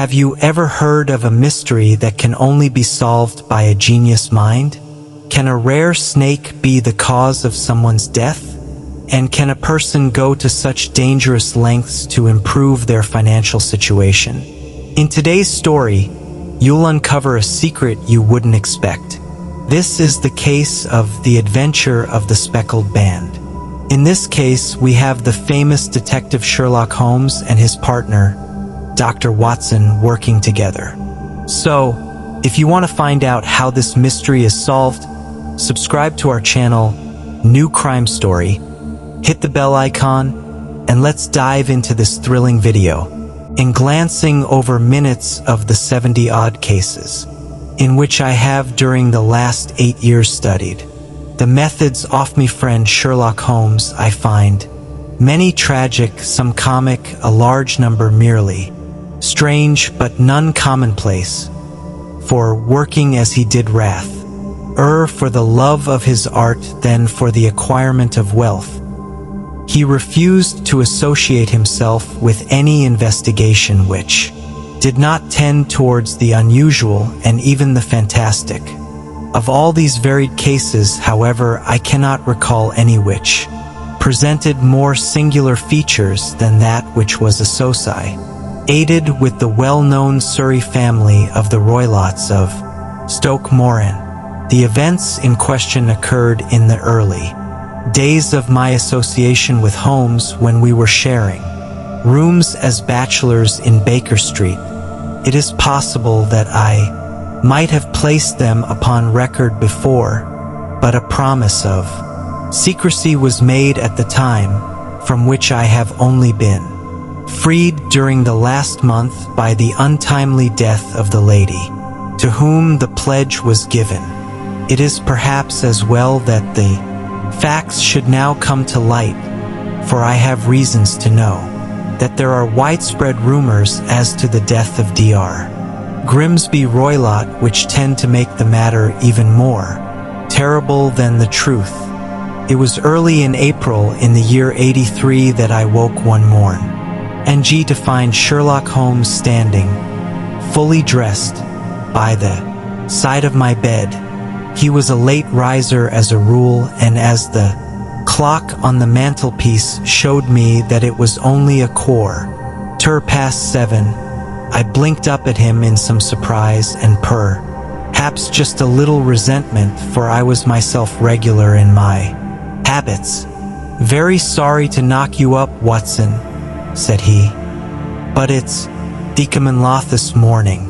Have you ever heard of a mystery that can only be solved by a genius mind? Can a rare snake be the cause of someone's death? And can a person go to such dangerous lengths to improve their financial situation? In today's story, you'll uncover a secret you wouldn't expect. This is the case of the adventure of the Speckled Band. In this case, we have the famous detective Sherlock Holmes and his partner, Dr. Watson, working together. So, if you want to find out how this mystery is solved, subscribe to our channel, New Crime Story, hit the bell icon, and let's dive into this thrilling video. In glancing over minutes of the 70-odd cases, in which I have during the last 8 years studied, the methods of me friend Sherlock Holmes, I find many tragic, some comic, a large number merely strange, but none commonplace. For working as he did wrath, for the love of his art than for the acquirement of wealth, he refused to associate himself with any investigation which did not tend towards the unusual and even the fantastic. Of all these varied cases, however, I cannot recall any which presented more singular features than that which was associated with the well-known Surrey family of the Roylotts of Stoke Moran. The events in question occurred in the early days of my association with Holmes, when we were sharing rooms as bachelors in Baker Street. It is possible that I might have placed them upon record before, but a promise of secrecy was made at the time, from which I have only been freed during the last month by the untimely death of the lady to whom the pledge was given. It is perhaps as well that the facts should now come to light, for I have reasons to know that there are widespread rumors as to the death of Dr. Grimesby Roylott, which tend to make the matter even more terrible than the truth. It was early in April in the year 83 that I woke one morn, and to find Sherlock Holmes standing, fully dressed, by the side of my bed. He was a late riser as a rule, and as the clock on the mantelpiece showed me that it was only a quarter past 7, I blinked up at him in some surprise and perhaps just a little resentment, for I was myself regular in my habits. "Very sorry to knock you up, Watson," said he, "but it's Decamanloth this morning.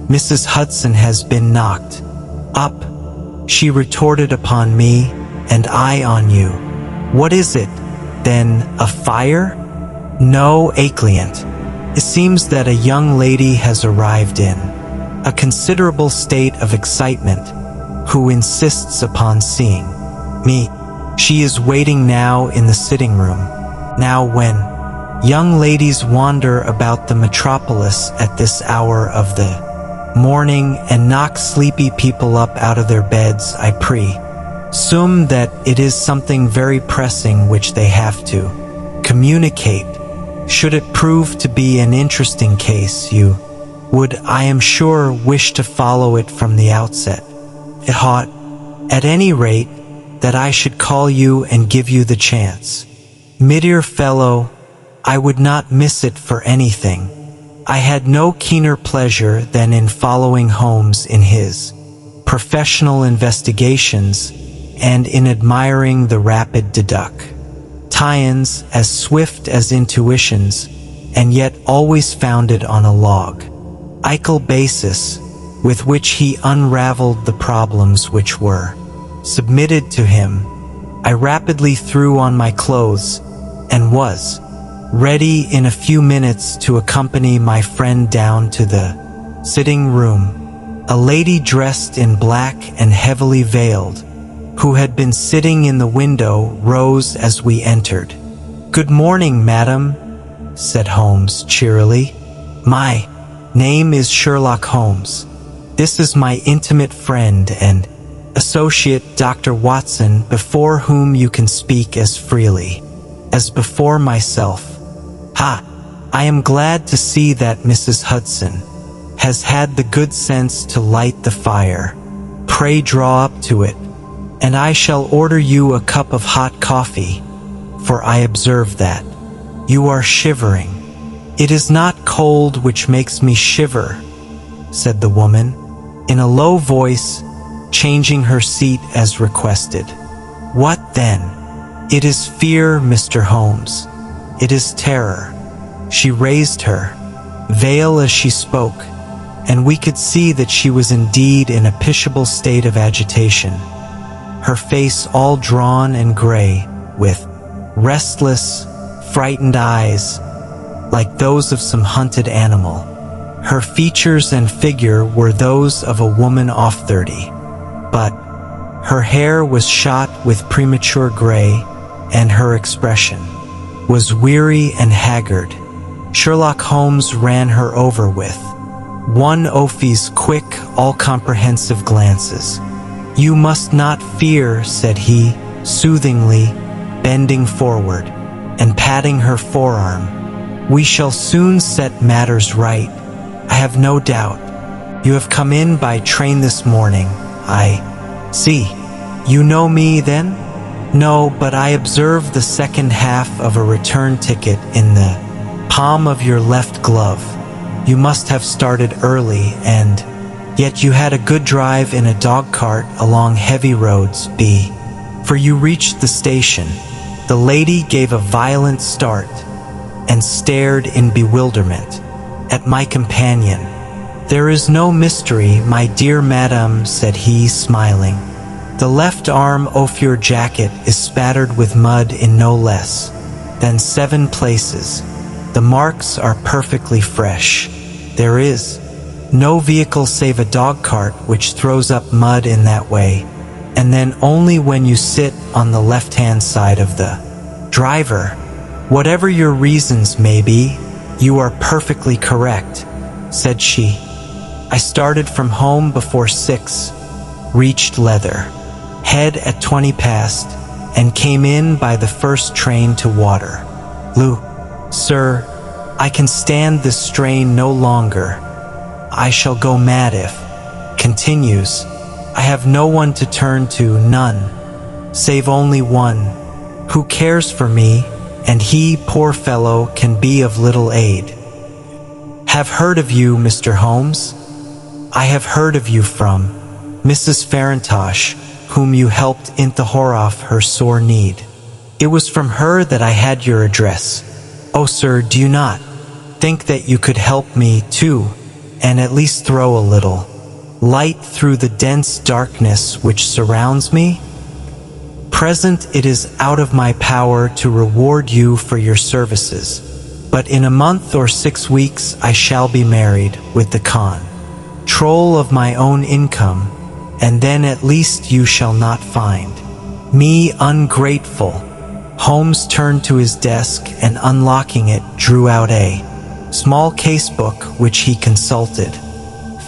Mrs. Hudson has been knocked up," she retorted, "upon me, and I on you." "What is it, then, a fire?" "No, Acleant. It seems that a young lady has arrived in a considerable state of excitement, who insists upon seeing me. She is waiting now in the sitting room." Now when young ladies wander about the metropolis at this hour of the morning and knock sleepy people up out of their beds, I presume that it is something very pressing which they have to communicate. Should it prove to be an interesting case, you would, I am sure, wish to follow it from the outset. It ought, at any rate, that I should call you and give you the chance. My dear fellow, I would not miss it for anything. I had no keener pleasure than in following Holmes in his professional investigations, and in admiring the rapid deductions, as swift as intuitions, and yet always founded on a logical basis, with which he unraveled the problems which were submitted to him. I rapidly threw on my clothes, and was ready in a few minutes to accompany my friend down to the sitting room. A lady dressed in black and heavily veiled, who had been sitting in the window, rose as we entered. "Good morning, madam," said Holmes cheerily. "My name is Sherlock Holmes. This is my intimate friend and associate, Dr. Watson, before whom you can speak as freely as before myself. Ha! I am glad to see that Mrs. Hudson has had the good sense to light the fire. Pray draw up to it, and I shall order you a cup of hot coffee, for I observe that you are shivering." "It is not cold which makes me shiver," said the woman, in a low voice, changing her seat as requested. "What then?" "It is fear, Mr. Holmes. It is terror." She raised her veil as she spoke, and we could see that she was indeed in a pitiable state of agitation, her face all drawn and gray, with restless, frightened eyes, like those of some hunted animal. Her features and figure were those of a woman off 30, but her hair was shot with premature gray, and her expression was weary and haggard. Sherlock Holmes ran her over with one of his quick, all-comprehensive glances. "You must not fear," said he, soothingly, bending forward and patting her forearm. "We shall soon set matters right. I have no doubt. You have come in by train this morning. I see. You know me, then?" "No, but I observed the second half of a return ticket in the palm of your left glove. You must have started early, and yet you had a good drive in a dog cart along heavy roads, for you reached the station." The lady gave a violent start and stared in bewilderment at my companion. "There is no mystery, my dear madam," said he, smiling. "The left arm of your jacket is spattered with mud in no less than 7 places. The marks are perfectly fresh. There is no vehicle save a dog cart which throws up mud in that way, and then only when you sit on the left-hand side of the driver. Whatever your reasons may be, you are perfectly correct," said she. "I started from home before 6, reached Leather Head at 20 past, and came in by the first train to Waterloo. Sir, I can stand this strain no longer. I shall go mad if continues. I have no one to turn to, none, save only one, who cares for me, and he, poor fellow, can be of little aid. Have heard of you, Mr. Holmes? I have heard of you from Mrs. Farintosh, whom you helped into Horoff her sore need. It was from her that I had your address. Oh, sir, do you not think that you could help me, too, and at least throw a little light through the dense darkness which surrounds me? Present, it is out of my power to reward you for your services, but in a month or 6 weeks I shall be married with the control of my own income, and then at least you shall not find me ungrateful. Holmes turned to his desk and, unlocking it, drew out a small casebook which he consulted.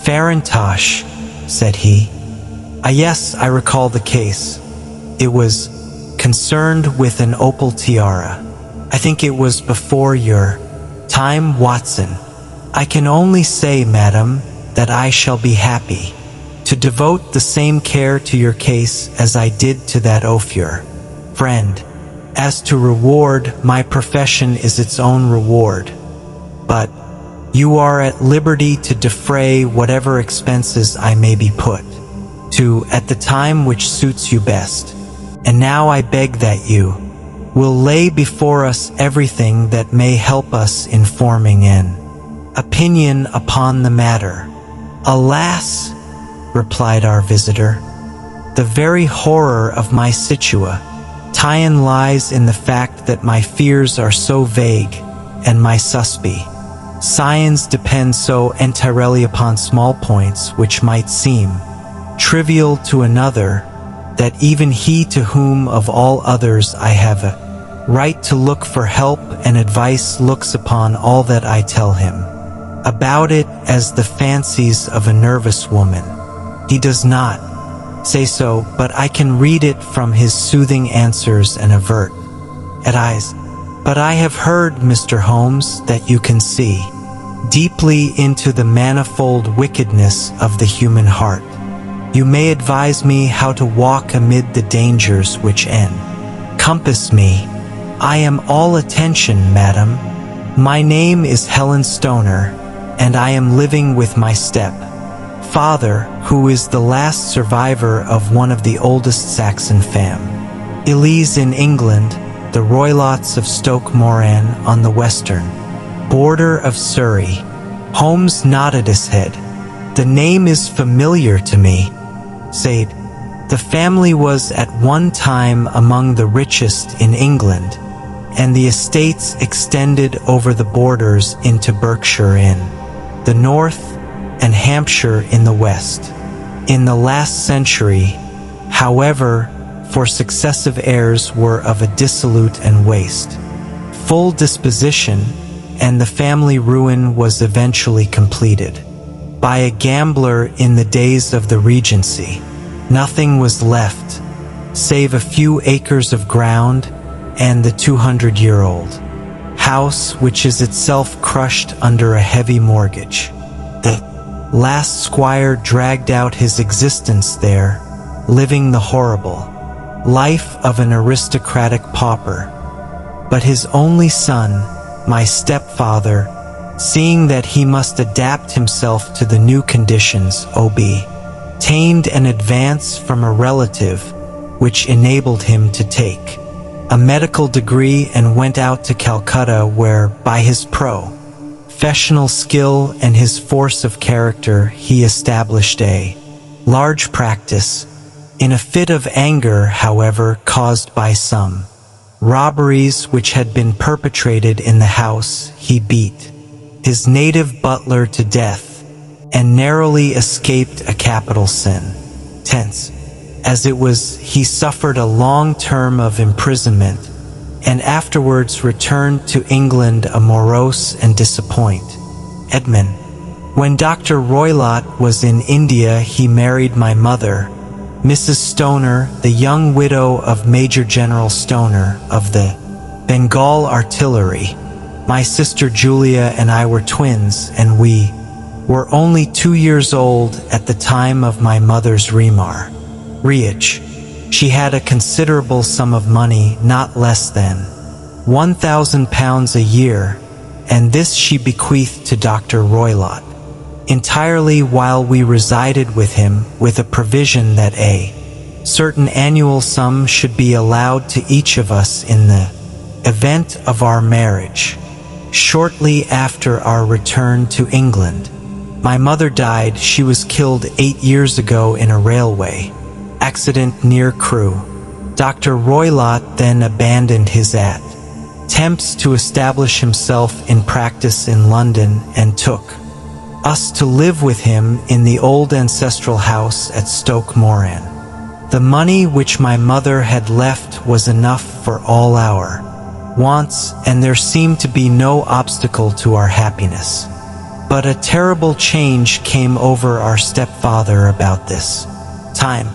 Farintosh, said he. Yes, I recall the case. It was concerned with an opal tiara. I think it was before your time, Watson. I can only say, madam, that I shall be happy to devote the same care to your case as I did to that of your friend. As to reward, my profession is its own reward. But you are at liberty to defray whatever expenses I may be put to at the time which suits you best. And now I beg that you will lay before us everything that may help us in forming an opinion upon the matter. Alas, replied our visitor, the very horror of my situation lies in the fact that my fears are so vague, and my suspicions depend so entirely upon small points which might seem trivial to another, that even he to whom of all others I have a right to look for help and advice looks upon all that I tell him about it as the fancies of a nervous woman. He does not say so, but I can read it from his soothing answers and avert at eyes. But I have heard, Mr. Holmes, that you can see deeply into the manifold wickedness of the human heart. You may advise me how to walk amid the dangers which encompass me. I am all attention, madam. My name is Helen Stoner, and I am living with my step-father, who is the last survivor of one of the oldest Saxon families in England, the Roylotts of Stoke Moran on the western border of Surrey. Holmes nodded his head. The name is familiar to me, said. The family was at one time among the richest in England, and the estates extended over the borders into Berkshire in the north and Hampshire in the west. In the last century, however, for successive heirs were of a dissolute and wasteful disposition, and the family ruin was eventually completed by a gambler in the days of the Regency. Nothing was left, save a few acres of ground and the 200-year-old house, which is itself crushed under a heavy mortgage. The last squire dragged out his existence there, living the horrible life of an aristocratic pauper. But his only son, my stepfather, seeing that he must adapt himself to the new conditions, obtained an advance from a relative which enabled him to take a medical degree and went out to Calcutta, where, by his professional skill and his force of character, he established a large practice. In a fit of anger, however, caused by some robberies which had been perpetrated in the house, he beat his native butler to death and narrowly escaped a capital sentence. As it was, he suffered a long term of imprisonment and afterwards returned to England a morose and disappointed man. When Dr. Roylott was in India, he married my mother, Mrs. Stoner, the young widow of Major General Stoner of the Bengal Artillery. My sister Julia and I were twins, and we were only 2 years old at the time of my mother's remarriage. She had a considerable sum of money, not less than £1,000 a year, and this she bequeathed to Dr. Roylott entirely while we resided with him, with a provision that a certain annual sum should be allowed to each of us in the event of our marriage. Shortly after our return to England, my mother died. She was killed 8 years ago in a railway accident near Crewe. Dr. Roylott then abandoned his attempts to establish himself in practice in London and took us to live with him in the old ancestral house at Stoke Moran. The money which my mother had left was enough for all our wants, and there seemed to be no obstacle to our happiness. But a terrible change came over our stepfather about this time.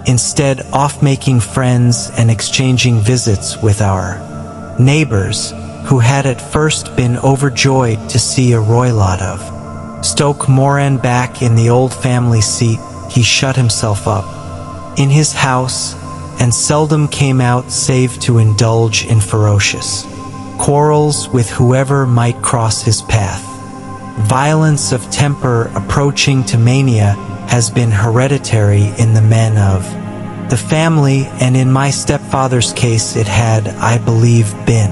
Instead of making friends and exchanging visits with our neighbors, who had at first been overjoyed to see a Roylott of Stoke Moran back in the old family seat, he shut himself up in his house and seldom came out save to indulge in ferocious quarrels with whoever might cross his path. Violence of temper approaching to mania has been hereditary in the men of the family, and in my stepfather's case it had, I believe, been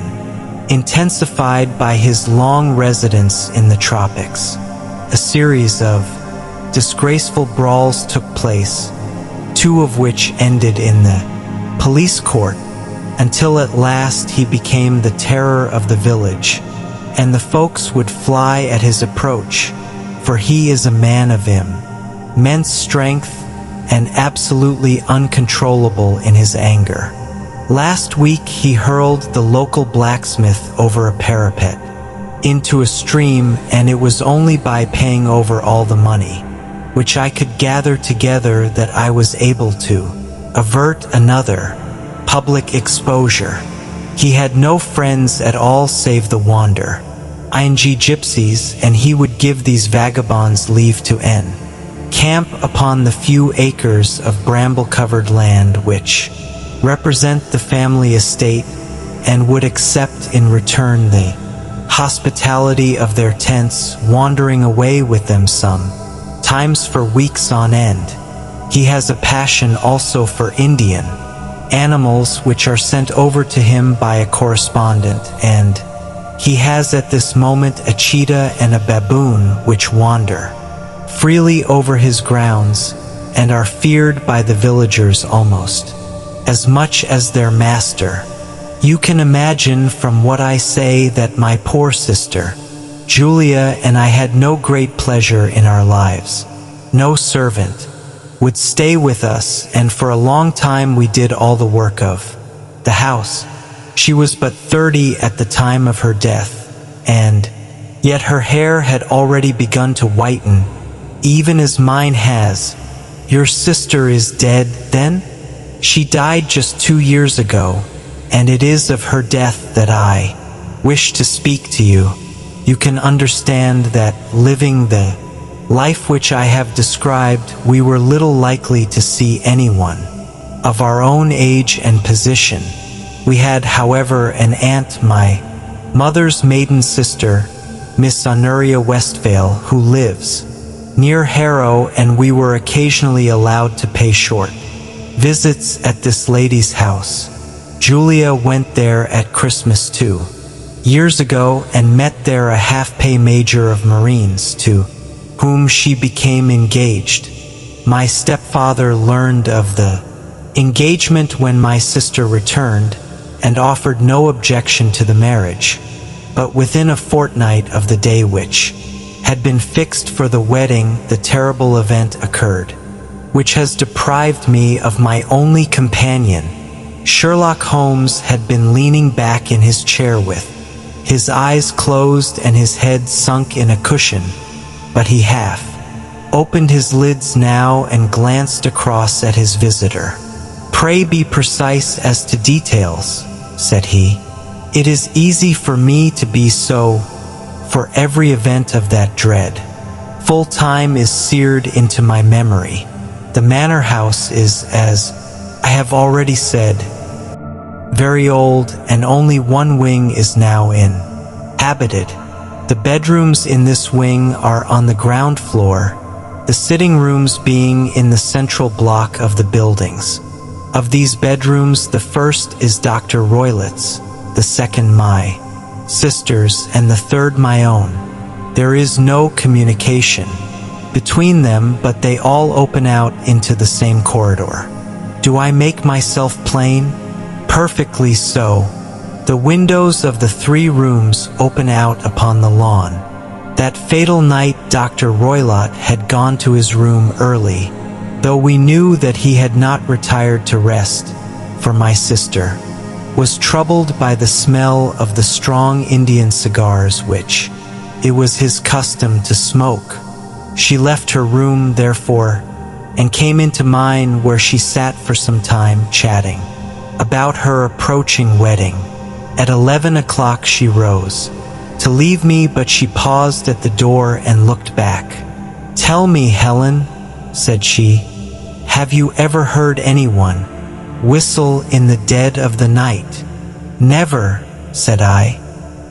intensified by his long residence in the tropics. A series of disgraceful brawls took place, 2 of which ended in the police court, until at last he became the terror of the village, and the folks would fly at his approach, for he is a man of immense strength and absolutely uncontrollable in his anger. Last week he hurled the local blacksmith over a parapet into a stream, and it was only by paying over all the money which I could gather together that I was able to avert another public exposure. He had no friends at all save the ing gypsies, and he would give these vagabonds leave to camp upon the few acres of bramble-covered land which represent the family estate, and would accept in return the hospitality of their tents, wandering away with them sometimes for weeks on end. He has a passion also for Indian animals, which are sent over to him by a correspondent, and he has at this moment a cheetah and a baboon which wander freely over his grounds, and are feared by the villagers almost as much as their master. You can imagine from what I say that my poor sister, Julia, and I had no great pleasure in our lives. No servant would stay with us, and for a long time we did all the work of the house. She was but 30 at the time of her death, and yet her hair had already begun to whiten, even as mine has. Your sister is dead, then? She died just 2 years ago, and it is of her death that I wish to speak to you. You can understand that, living the life which I have described, we were little likely to see anyone of our own age and position. We had, however, an aunt, my mother's maiden sister, Miss Honoria Westvale, who lives near Harrow, and we were occasionally allowed to pay short visits at this lady's house. Julia went there at Christmas 2 years ago, and met there a half-pay major of Marines, to whom she became engaged. My stepfather learned of the engagement when my sister returned, and offered no objection to the marriage. But within a fortnight of the day which had been fixed for the wedding, the terrible event occurred, which has deprived me of my only companion. Sherlock Holmes had been leaning back in his chair with his eyes closed and his head sunk in a cushion, but he half opened his lids now and glanced across at his visitor. "Pray be precise as to details," said he. "It is easy for me to be so, for every event of that dread full time is seared into my memory. The manor house is, as I have already said, very old, and only one wing is now inhabited. The bedrooms in this wing are on the ground floor, the sitting rooms being in the central block of the buildings. Of these bedrooms, the first is Dr. Roylott's, the second my sister's, and the third my own. There is no communication between them, but they all open out into the same corridor. Do I make myself plain? Perfectly so. The windows of the 3 rooms open out upon the lawn. That fatal night Dr. Roylott had gone to his room early, though we knew that he had not retired to rest, for my sister was troubled by the smell of the strong Indian cigars which it was his custom to smoke. She left her room, therefore, and came into mine, where she sat for some time chatting about her approaching wedding. At 11 o'clock she rose to leave me, but she paused at the door and looked back. "Tell me, Helen," said she, "have you ever heard anyone whistle in the dead of the night?" "Never," said I.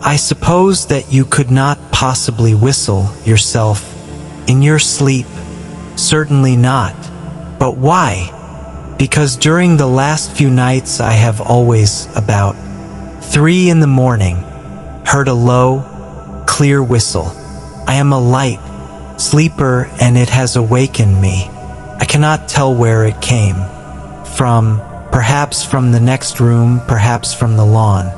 "I suppose that you could not possibly whistle yourself in your sleep?" "Certainly not." "But why?" "Because during the last few nights I have always, about 3 in the morning, heard a low, clear whistle. I am a light sleeper, and it has awakened me. I cannot tell where it came from, perhaps from the next room, perhaps from the lawn.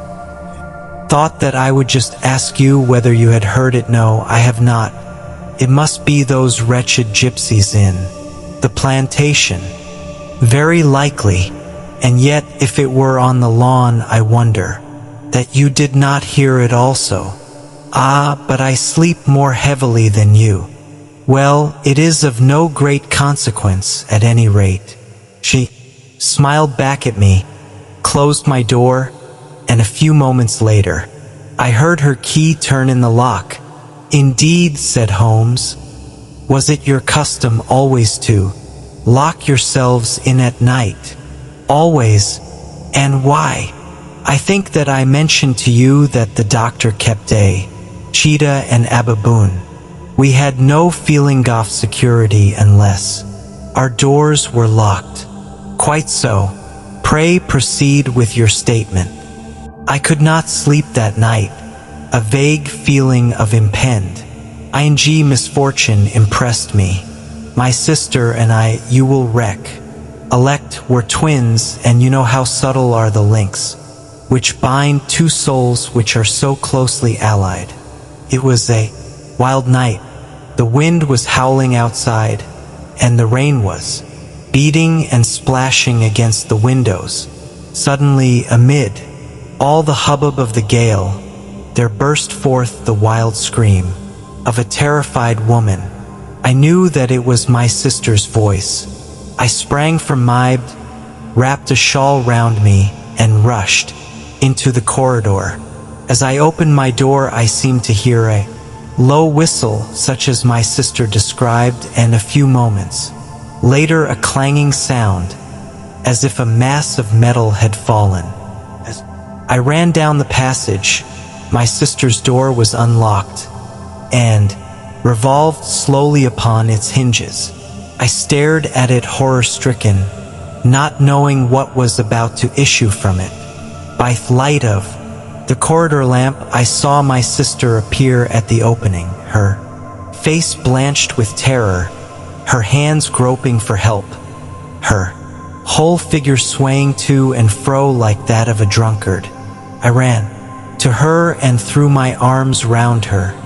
Thought that I would just ask you whether you had heard it. No, I have not. It must be those wretched gypsies in the plantation. Very likely, and yet if it were on the lawn, I wonder that you did not hear it also." "Ah, but I sleep more heavily than you." "Well, it is of no great consequence, at any rate." She smiled back at me, closed my door, and a few moments later I heard her key turn in the lock. Indeed, said Holmes. Was it your custom always to lock yourselves in at night? Always. And why? I think that I mentioned to you that the doctor kept a cheetah and a baboon. We had no feeling of security unless our doors were locked. Quite so. Pray proceed with your statement. I could not sleep that night. A vague feeling of impend ing misfortune impressed me. My sister and I, you will elect were twins, and you know how subtle are the links which bind two souls which are so closely allied. It was a wild night. The wind was howling outside, and the rain was beating and splashing against the windows. Suddenly, amid all the hubbub of the gale, there burst forth the wild scream of a terrified woman. I knew that it was my sister's voice. I sprang from my bed, wrapped a shawl round me, and rushed into the corridor. As I opened my door, I seemed to hear a low whistle such as my sister described, and a few moments later a clanging sound, as if a mass of metal had fallen. As I ran down the passage, my sister's door was unlocked and revolved slowly upon its hinges. I stared at it horror-stricken, not knowing what was about to issue from it. By the light of the corridor lamp, I saw my sister appear at the opening, her face blanched with terror, her hands groping for help, her whole figure swaying to and fro like that of a drunkard. I ran to her and threw my arms round her,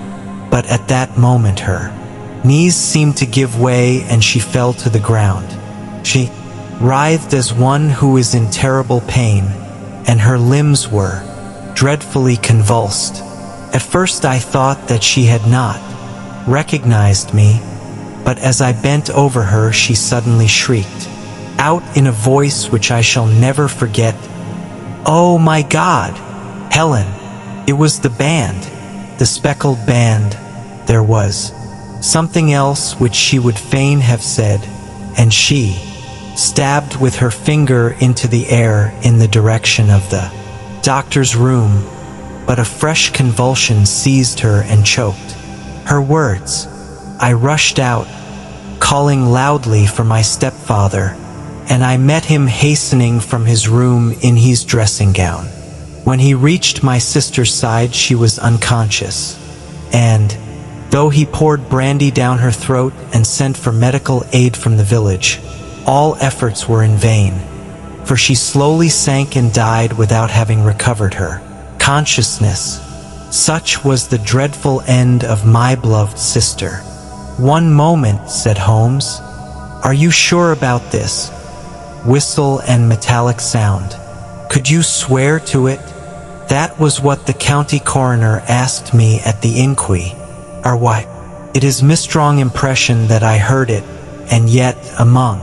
but at that moment her knees seemed to give way and she fell to the ground. She writhed as one who is in terrible pain, and her limbs were dreadfully convulsed. At first I thought that she had not recognized me, but as I bent over her she suddenly shrieked out in a voice which I shall never forget, "Oh my God, Helen!" It was the band, the speckled band. There was something else which she would fain have said, and she stabbed with her finger into the air in the direction of the doctor's room, but a fresh convulsion seized her and choked her words. I rushed out, calling loudly for my stepfather, and I met him hastening from his room in his dressing gown. When he reached my sister's side, she was unconscious, and though he poured brandy down her throat and sent for medical aid from the village, all efforts were in vain, for she slowly sank and died without having recovered her consciousness. Such was the dreadful end of my beloved sister. "One moment," said Holmes. "Are you sure about this whistle and metallic sound? Could you swear to it?" "That was what the county coroner asked me at the inquiry. Or why? It is my strong impression that I heard it, and yet among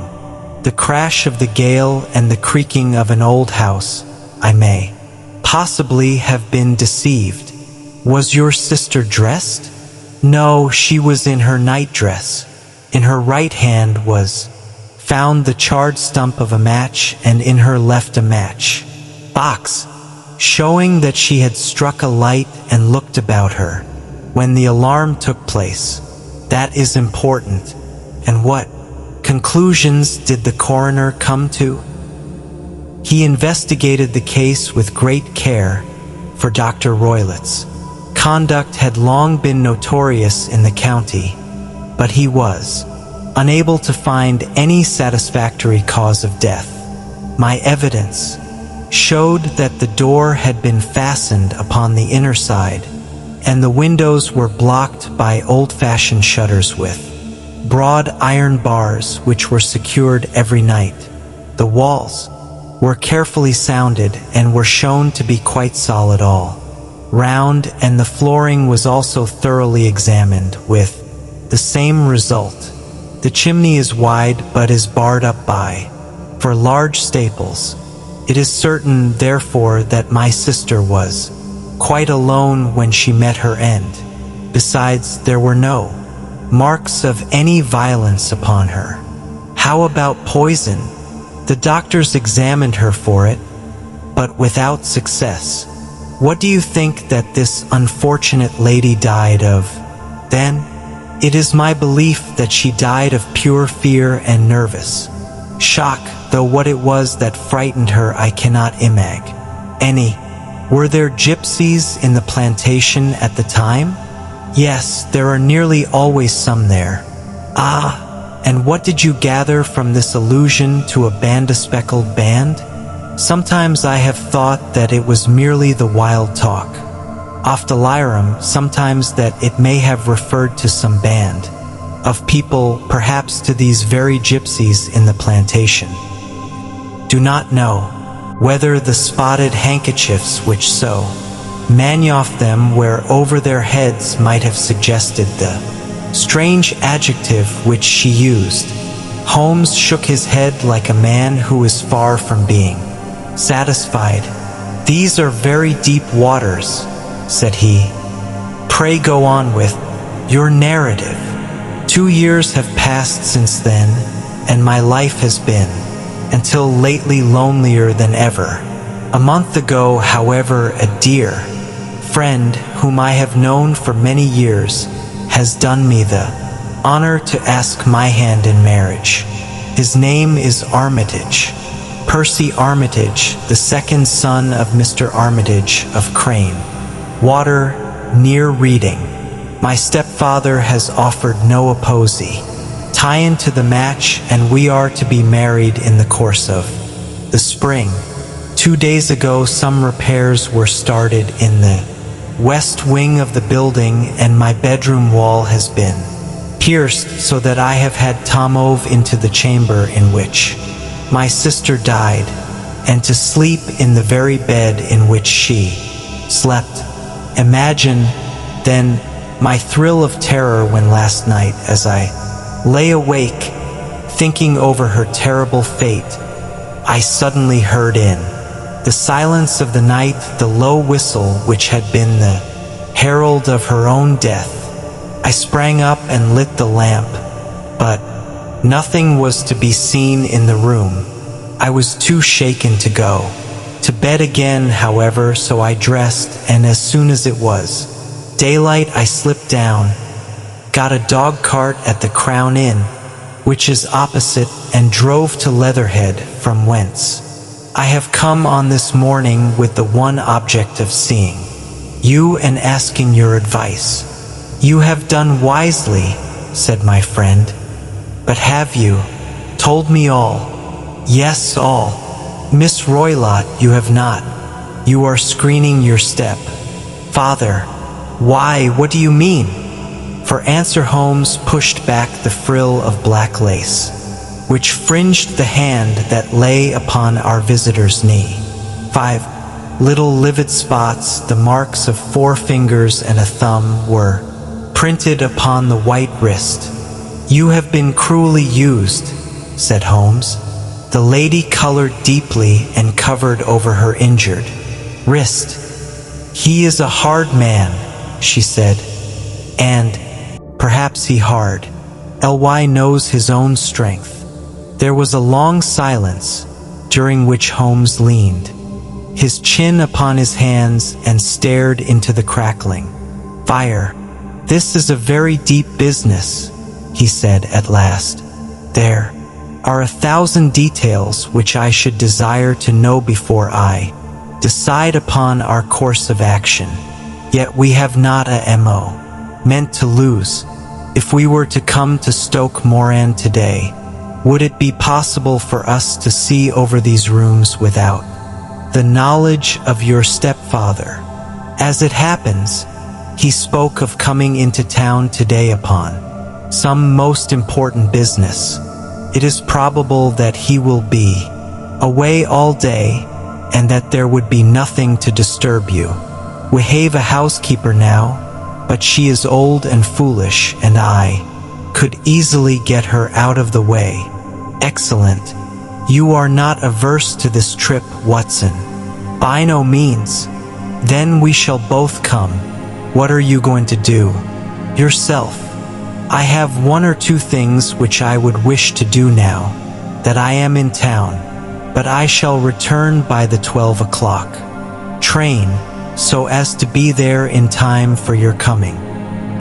the crash of the gale and the creaking of an old house, I may possibly have been deceived." "Was your sister dressed?" "No, she was in her nightdress. In her right hand was found the charred stump of a match, and in her left a match box, showing that she had struck a light and looked about her when the alarm took place. That is important. And what conclusions did the coroner come to?" "He investigated the case with great care, for Dr. Roylott's conduct had long been notorious in the county, but he was unable to find any satisfactory cause of death. My evidence showed that the door had been fastened upon the inner side, and the windows were blocked by old-fashioned shutters with broad iron bars which were secured every night. The walls were carefully sounded and were shown to be quite solid all round, and the flooring was also thoroughly examined, with the same result. The chimney is wide but is barred up by for large staples. It is certain, therefore, that my sister was quite alone when she met her end. Besides, there were no marks of any violence upon her. How about poison? The doctors examined her for it, but without success. What do you think that this unfortunate lady died of, then? It is my belief that she died of pure fear and nervous shock, though what it was that frightened her I cannot imagine. Were there gypsies in the plantation at the time? Yes, there are nearly always some there. Ah, and what did you gather from this allusion to a speckled band? Sometimes I have thought that it was merely the wild talk off the Lyram, sometimes that it may have referred to some band of people, perhaps to these very gypsies in the plantation. Do not know whether the spotted handkerchiefs which so many of them wear over their heads might have suggested the strange adjective which she used. Holmes shook his head like a man who is far from being satisfied. "These are very deep waters," said he. "Pray go on with your narrative." 2 years have passed since then, and my life has been, until lately, lonelier than ever. A month ago, however, a dear friend, whom I have known for many years, has done me the honor to ask my hand in marriage. His name is Armitage, Percy Armitage, the second son of Mr. Armitage of Crane Water, near Reading. My stepfather has offered no opposing tie-in to the match, and we are to be married in the course of the spring. 2 days ago some repairs were started in the west wing of the building, and my bedroom wall has been pierced, so that I have had to move into the chamber in which my sister died, and to sleep in the very bed in which she slept. Imagine, then, my thrill of terror when last night, as I lay awake, thinking over her terrible fate, I suddenly heard in the silence of the night the low whistle which had been the herald of her own death. I sprang up and lit the lamp, but nothing was to be seen in the room. I was too shaken to go to bed again, however, so I dressed, and as soon as it was daylight I slipped down, got a dog cart at the Crown Inn, which is opposite, and drove to Leatherhead, from whence I have come on this morning with the one object of seeing you and asking your advice. You have done wisely, said my friend, but have you told me all? Yes, all. Miss Roylott, you have not. You are screening your step. Father, why, what do you mean? For answer Holmes pushed back the frill of black lace, which fringed the hand that lay upon our visitor's knee. 5 little livid spots, the marks of 4 fingers and a thumb, were printed upon the white wrist. You have been cruelly used, said Holmes. The lady colored deeply and covered over her injured wrist. He is a hard man, she said, and perhaps he hard. Ly knows his own strength. There was a long silence, during which Holmes leaned his chin upon his hands and stared into the crackling fire. This is a very deep business, he said at last. There are 1,000 details which I should desire to know before I decide upon our course of action. Yet we have not a mo meant to lose. If we were to come to Stoke Moran today, would it be possible for us to see over these rooms without the knowledge of your stepfather? As it happens, he spoke of coming into town today upon some most important business. It is probable that he will be away all day, and that there would be nothing to disturb you. We have a housekeeper now, but she is old and foolish, and I could easily get her out of the way. Excellent. You are not averse to this trip, Watson? By no means. Then we shall both come. What are you going to do? Yourself. I have one or two things which I would wish to do now that I am in town, but I shall return by the 12 o'clock train, so as to be there in time for your coming.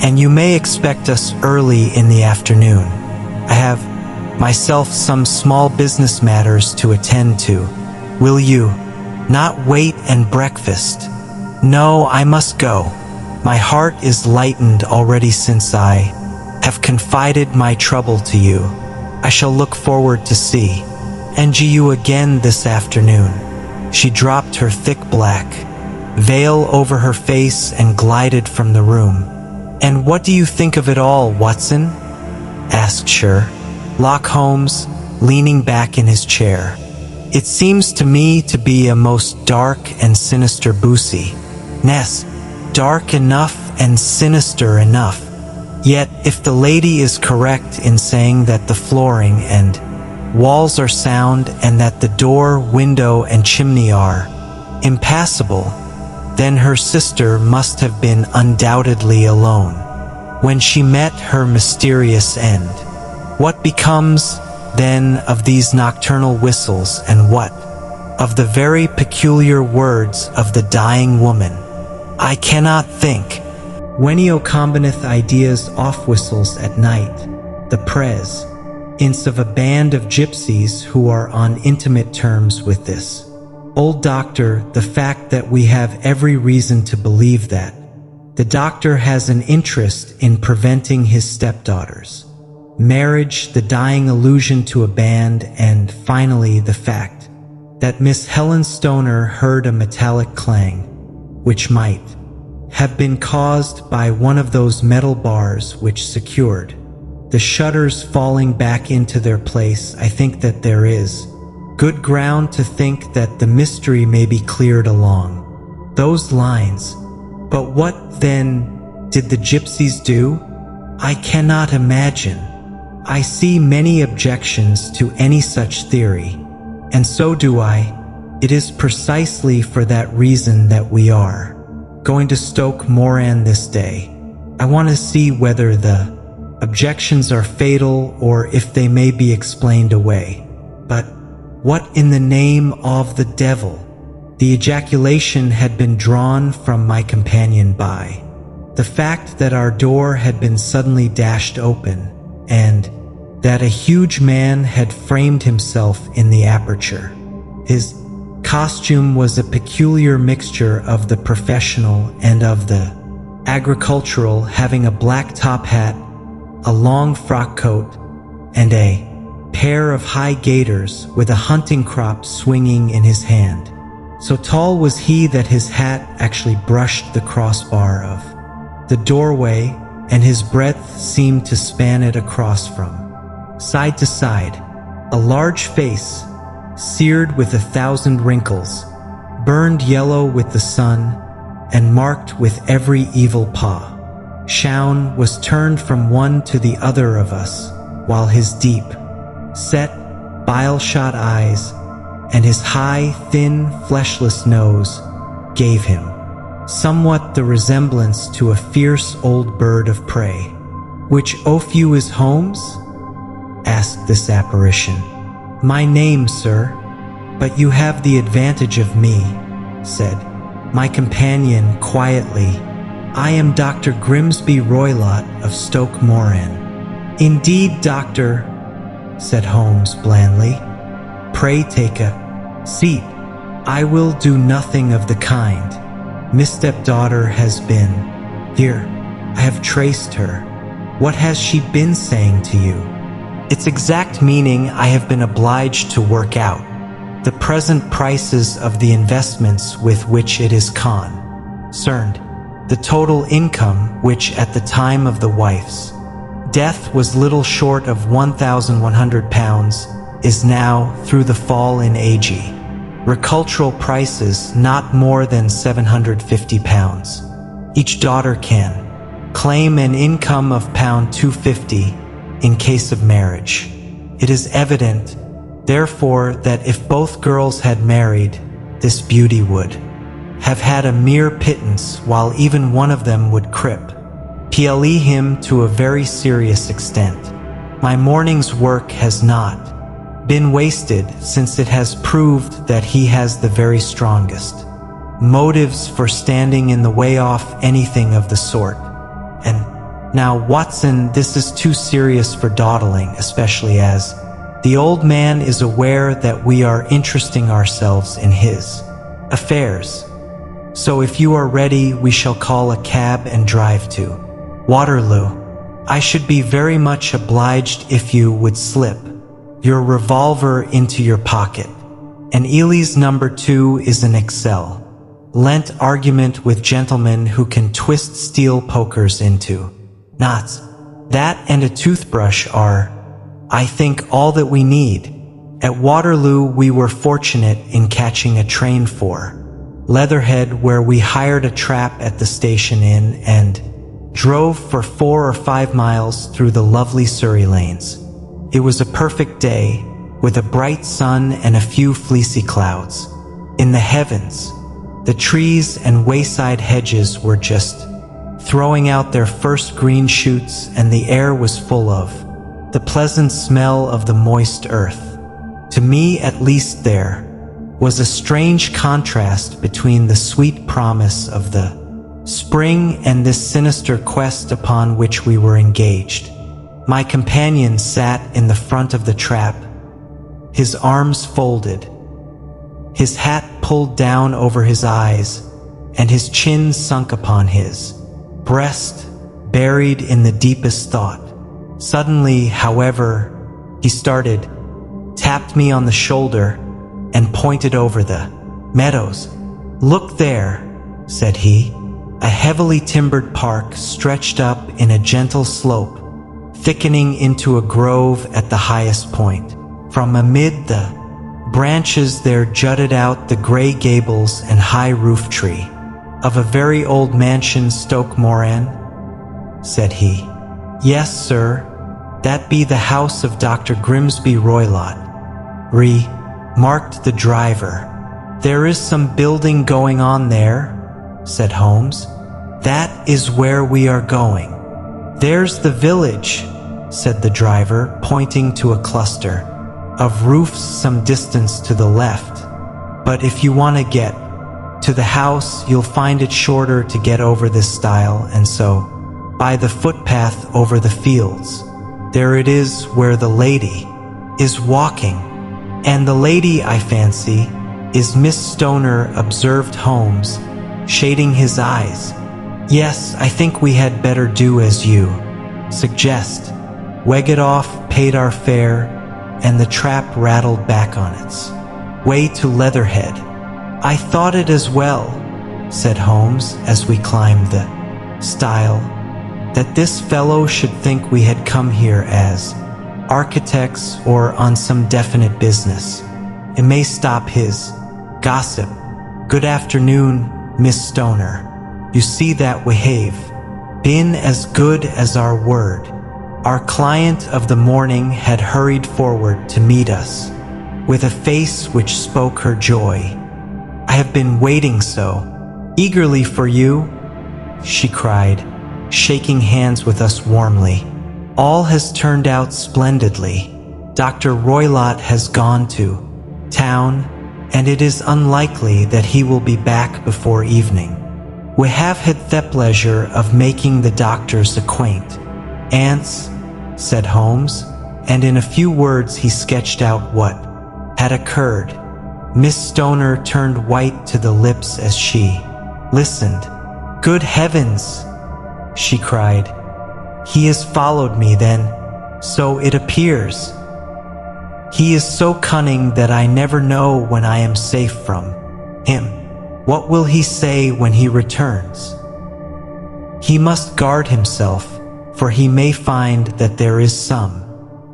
And you may expect us early in the afternoon. I have myself some small business matters to attend to. Will you not wait and breakfast? No, I must go. My heart is lightened already since I have confided my trouble to you. I shall look forward to see you again this afternoon. She dropped her thick black veil over her face and glided from the room. And what do you think of it all, Watson? Asked Sherlock Holmes, leaning back in his chair. It seems to me to be a most dark and sinister business. Dark enough and sinister enough. Yet, if the lady is correct in saying that the flooring and walls are sound and that the door, window, and chimney are impassable, then her sister must have been undoubtedly alone when she met her mysterious end. What becomes, then, of these nocturnal whistles, and what of the very peculiar words of the dying woman? I cannot think. Whenio combineth ideas off whistles at night, the presence of a band of gypsies who are on intimate terms with this old doctor, the fact that we have every reason to believe that the doctor has an interest in preventing his stepdaughter's marriage, the dying allusion to a band, and finally the fact that Miss Helen Stoner heard a metallic clang, which might have been caused by one of those metal bars which secured the shutters falling back into their place. I think that there is good ground to think that the mystery may be cleared along those lines. But what, then, did the gypsies do? I cannot imagine. I see many objections to any such theory, and so do I. It is precisely for that reason that we are going to Stoke Moran this day. I want to see whether the objections are fatal or if they may be explained away. But what in the name of the devil? The ejaculation had been drawn from my companion by the fact that our door had been suddenly dashed open, and that a huge man had framed himself in the aperture. His costume was a peculiar mixture of the professional and of the agricultural, having a black top hat, a long frock coat, and a pair of high gaiters with a hunting crop swinging in his hand. So tall was he that his hat actually brushed the crossbar of the doorway, and his breadth seemed to span it across from side to side. A large face, seared with 1,000 wrinkles, burned yellow with the sun, and marked with every evil paw. Shaun was turned from one to the other of us, while his deep set, bile-shot eyes and his high, thin, fleshless nose gave him somewhat the resemblance to a fierce old bird of prey. "Which of you is Holmes?" asked this apparition. "My name, sir, but you have the advantage of me," said my companion quietly. "I am Dr. Grimesby Roylott of Stoke Moran." "Indeed, doctor," said Holmes blandly. "Pray take a seat." "I will do nothing of the kind. Miss Stepdaughter has been here. I have traced her." "What has she been saying to you?" "Its exact meaning I have been obliged to work out. The present prices of the investments with which it is concerned. The total income, which at the time of the wife's death was little short of £1,100, is now, through the fall in agricultural prices, not more than £750. Each daughter can claim an income of £250 in case of marriage. It is evident, therefore, that if both girls had married, this beauty would have had a mere pittance, while even one of them would ple him to a very serious extent. My morning's work has not been wasted, since it has proved that he has the very strongest motives for standing in the way off anything of the sort. And now, Watson, this is too serious for dawdling, especially as the old man is aware that we are interesting ourselves in his affairs. So if you are ready, we shall call a cab and drive to Waterloo. I should be very much obliged if you would slip your revolver into your pocket. And Ely's number 2 is an excellent argument with gentlemen who can twist steel pokers into knots. That and a toothbrush are, I think, all that we need. At Waterloo we were fortunate in catching a train for Leatherhead, where we hired a trap at the station inn and drove for 4 or 5 miles through the lovely Surrey lanes. It was a perfect day, with a bright sun and a few fleecy clouds in the heavens. The trees and wayside hedges were just throwing out their first green shoots, and the air was full of the pleasant smell of the moist earth. To me, at least, there was a strange contrast between the sweet promise of the spring and this sinister quest upon which we were engaged. My companion sat in the front of the trap, his arms folded, his hat pulled down over his eyes, and his chin sunk upon his breast, buried in the deepest thought. Suddenly, however, he started, tapped me on the shoulder, and pointed over the meadows. "Look there," said he. A heavily timbered park stretched up in a gentle slope, thickening into a grove at the highest point. From amid the branches there jutted out the grey gables and high roof tree of a very old mansion. "Stoke Moran," said he. "Yes, sir, that be the house of Dr. Grimesby Roylott," remarked the driver. "There is some building going on there," said Holmes. "That is where we are going." "There's the village," said the driver, pointing to a cluster of roofs some distance to the left. "But if you want to get to the house, you'll find it shorter to get over this stile, and so by the footpath over the fields. There it is where the lady is walking." "And the lady, I fancy, is Miss Stoner," observed Holmes, shading his eyes. "Yes, I think we had better do as you suggest." We got off, paid our fare, and the trap rattled back on its way to Leatherhead. "I thought it as well," said Holmes as we climbed the stile, "that this fellow should think we had come here as architects or on some definite business. It may stop his gossip. Good afternoon, Miss Stoner. You see that we have been as good as our word." Our client of the morning had hurried forward to meet us, with a face which spoke her joy. "I have been waiting so eagerly for you," she cried, shaking hands with us warmly. "All has turned out splendidly. Dr. Roylott has gone to town, and it is unlikely that he will be back before evening. We have had the pleasure of making the doctor's acquaintance," said Holmes, and in a few words he sketched out what had occurred. Miss Stoner turned white to the lips as she listened. "Good heavens!" she cried. "He has followed me then, so it appears. He is so cunning that I never know when I am safe from him. What will he say when he returns? He must guard himself, for he may find that there is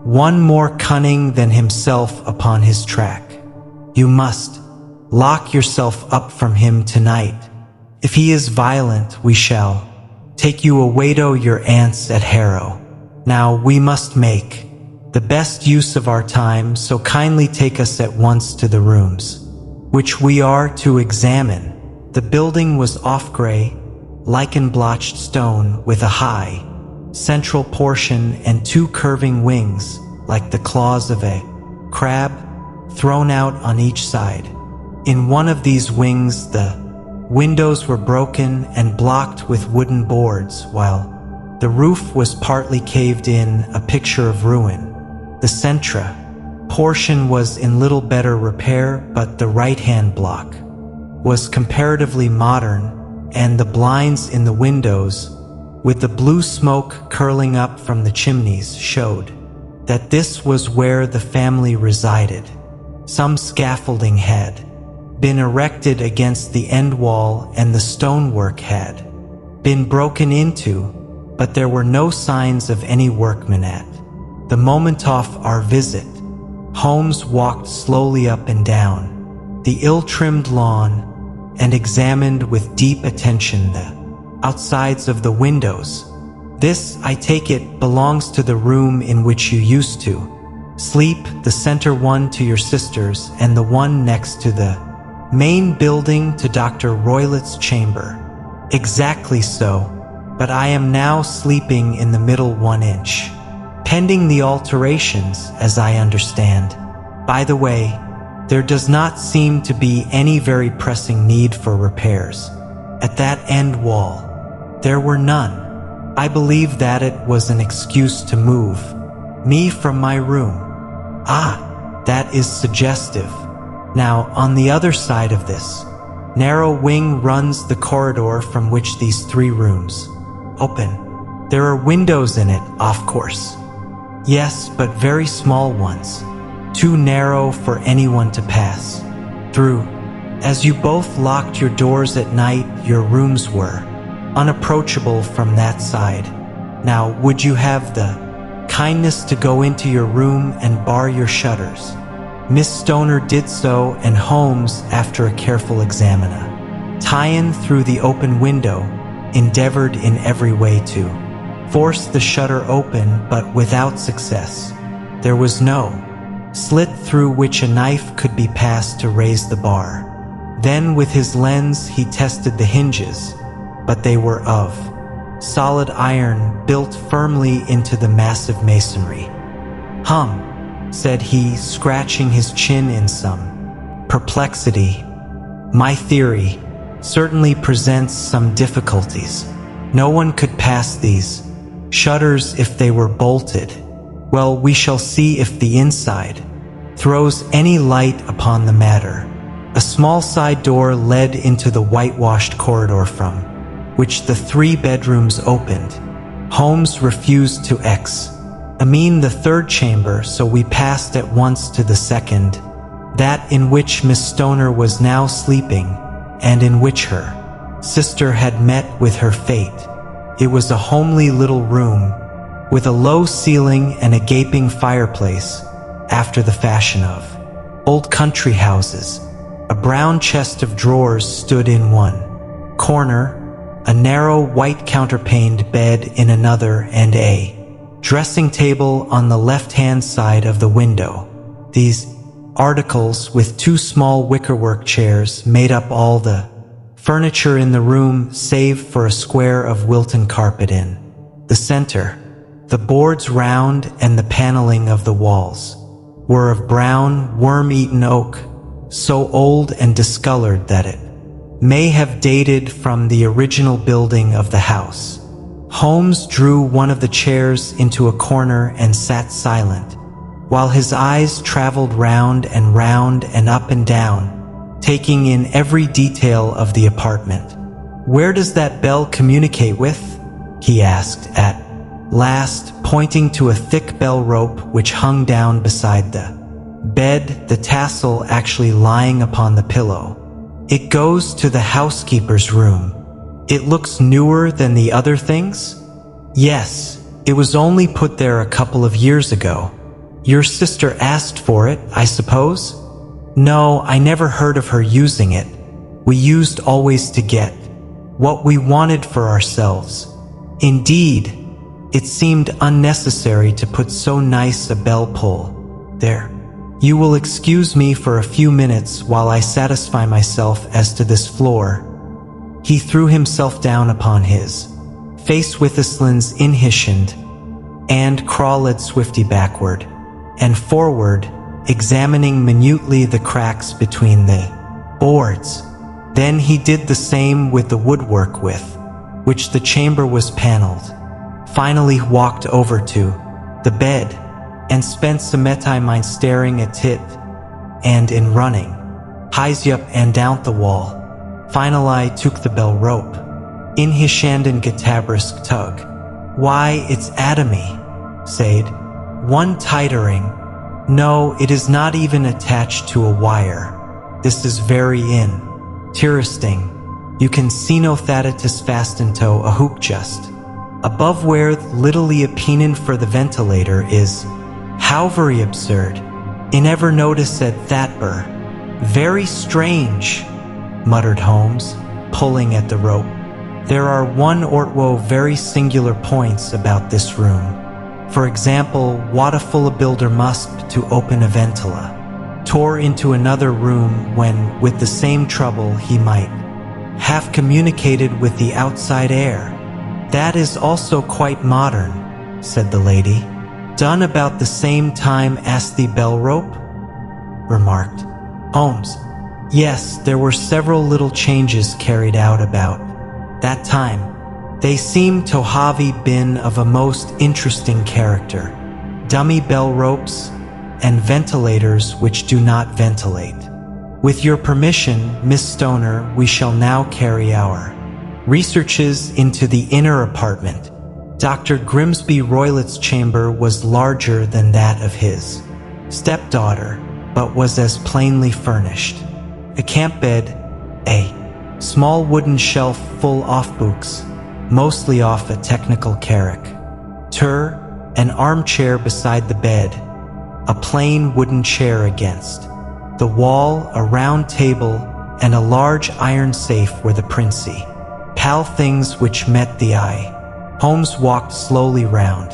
one more cunning than himself upon his track. You must lock yourself up from him tonight. If he is violent, we shall take you away to your aunt's at Harrow. Now we must make the best use of our time, so kindly take us at once to the rooms which we are to examine." The building was off-gray, lichen-blotched stone with a high, central portion and two curving wings, like the claws of a crab, thrown out on each side. In one of these wings, the windows were broken and blocked with wooden boards, while the roof was partly caved in, a picture of ruin. The centra portion was in little better repair, but the right-hand block was comparatively modern, and the blinds in the windows, with the blue smoke curling up from the chimneys, showed that this was where the family resided. Some scaffolding had been erected against the end wall, and the stonework had been broken into, but there were no signs of any workmen at the moment of our visit. Holmes walked slowly up and down the ill-trimmed lawn and examined with deep attention the outsides of the windows. This, I take it, belongs to the room in which you used to sleep, the center one to your sisters, and the one next to the main building to Dr. Roylott's chamber. Exactly so, but I am now sleeping in the middle 1 inch. Pending the alterations, as I understand. By the way, there does not seem to be any very pressing need for repairs. At that end wall, there were none. I believe that it was an excuse to move me from my room. Ah, that is suggestive. Now, on the other side of this narrow wing runs the corridor from which these 3 rooms open. There are windows in it, of course. Yes, but very small ones, too narrow for anyone to pass through. As you both locked your doors at night, your rooms were unapproachable from that side. Now, would you have the kindness to go into your room and bar your shutters? Miss Stoner did so, and Holmes, after a careful examine through the open window, endeavored in every way to force the shutter open, but without success. There was no slit through which a knife could be passed to raise the bar. Then with his lens he tested the hinges, but they were of solid iron built firmly into the massive masonry. "Hum," said he, scratching his chin in some perplexity. "My theory certainly presents some difficulties. No one could pass these shutters if they were bolted. Well, we shall see if the inside throws any light upon the matter." A small side door led into the whitewashed corridor from which the 3 bedrooms opened. Holmes refused to examine the 3rd chamber, so we passed at once to the 2nd, that in which Miss Stoner was now sleeping, and in which her sister had met with her fate. It was a homely little room, with a low ceiling and a gaping fireplace, after the fashion of old country houses. A brown chest of drawers stood in one corner, a narrow white counterpaned bed in another, and a dressing table on the left-hand side of the window. These articles, with 2 small wickerwork chairs, made up all the furniture in the room, save for a square of Wilton carpet in the center. The boards round and the paneling of the walls were of brown, worm-eaten oak, so old and discolored that it may have dated from the original building of the house. Holmes drew one of the chairs into a corner and sat silent, while his eyes traveled round and up and down, taking in every detail of the apartment. "Where does that bell communicate with?" he asked at last, pointing to a thick bell rope which hung down beside the bed, the tassel actually lying upon the pillow. "It goes to the housekeeper's room." "It looks newer than the other things?" "Yes, it was only put there a couple of years ago." "Your sister asked for it, I suppose?" "No, I never heard of her using it. We used always to get what we wanted for ourselves." "Indeed, it seemed unnecessary to put so nice a bell pull there. You will excuse me for a few minutes while I satisfy myself as to this floor," He threw himself down upon his face with Island's inhibitioned and crawled swiftly backward and forward, examining minutely the cracks between the boards. Then he did the same with the woodwork with which the chamber was paneled. Finally walked over to the bed and spent some time staring at it and in running highs up and down the wall. Finally took the bell rope in his hand and gatabrisk tug. Why, it's atomy, said one titering. No, it is not even attached to a wire. This is very interesting. You can see no thatatus fastened a hook just above where literally a pinion for the ventilator is. How very absurd. I never noticed that burr. Very strange, muttered Holmes, pulling at the rope. There are one or two very singular points about this room. For example, what a full builder must to open a ventila, tore into another room when, with the same trouble, he might have communicated with the outside air. That is also quite modern, said the lady. Done about the same time as the bell rope? Remarked Holmes. Yes, there were several little changes carried out about that time. They seem to have been of a most interesting character. Dummy bell ropes and ventilators which do not ventilate. With your permission, Miss Stoner, we shall now carry our researches into the inner apartment. Dr. Grimesby Roylott's chamber was larger than that of his stepdaughter, but was as plainly furnished. A camp bed, a small wooden shelf full of books, mostly of a technical character, an armchair beside the bed, a plain wooden chair against the wall, a round table, and a large iron safe were the principal things which met the eye. Holmes walked slowly round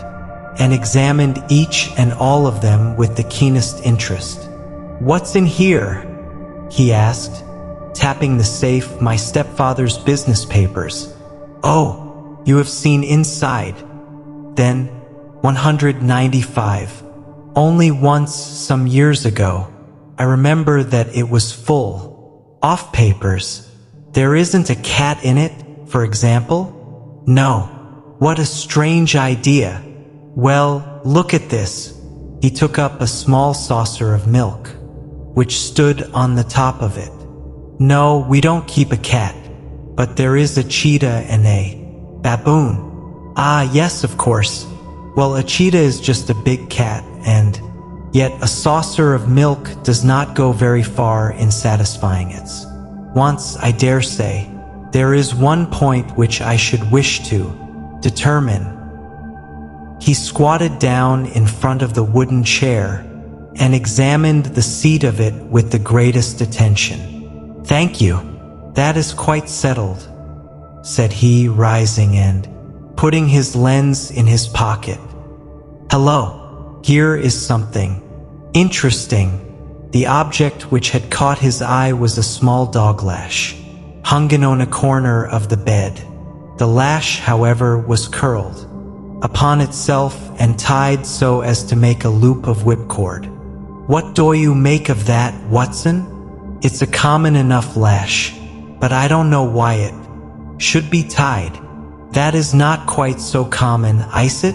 and examined each and all of them with the keenest interest. What's in here? He asked, tapping the safe. My stepfather's business papers. Oh, you have seen inside. Then, 195. Only once some years ago. I remember that it was full of papers. There isn't a cat in it, for example? No. What a strange idea. Well, look at this. He took up a small saucer of milk, which stood on the top of it. No, we don't keep a cat, but there is a cheetah and a baboon. Ah, yes, of course. Well, a cheetah is just a big cat, and yet a saucer of milk does not go very far in satisfying its wants, I dare say. There is one point which I should wish to determine. He squatted down in front of the wooden chair and examined the seat of it with the greatest attention. Thank you. That is quite settled, said he, rising and putting his lens in his pocket. Hello, here is something interesting. The object which had caught his eye was a small dog lash, hung on a corner of the bed. The lash, however, was curled upon itself and tied so as to make a loop of whipcord. What do you make of that, Watson? It's a common enough lash, but I don't know why it should be tied. That is not quite so common, is it?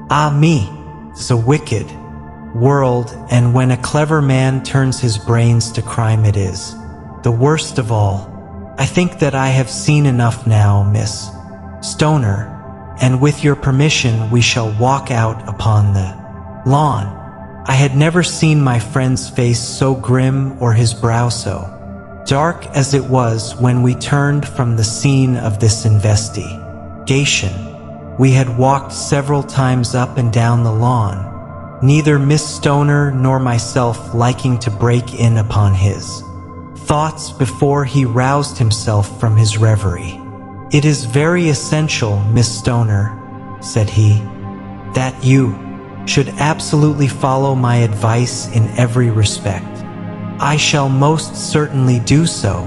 Ah me, it's a wicked world, and when a clever man turns his brains to crime it is the worst of all. I think that I have seen enough now, Miss Stoner, and with your permission we shall walk out upon the lawn. I had never seen my friend's face so grim or his brow so dark as it was when we turned from the scene of this investigation. We had walked several times up and down the lawn, neither Miss Stoner nor myself liking to break in upon his thoughts before he roused himself from his reverie. It is very essential, Miss Stoner, said he, that you should absolutely follow my advice in every respect. I shall most certainly do so.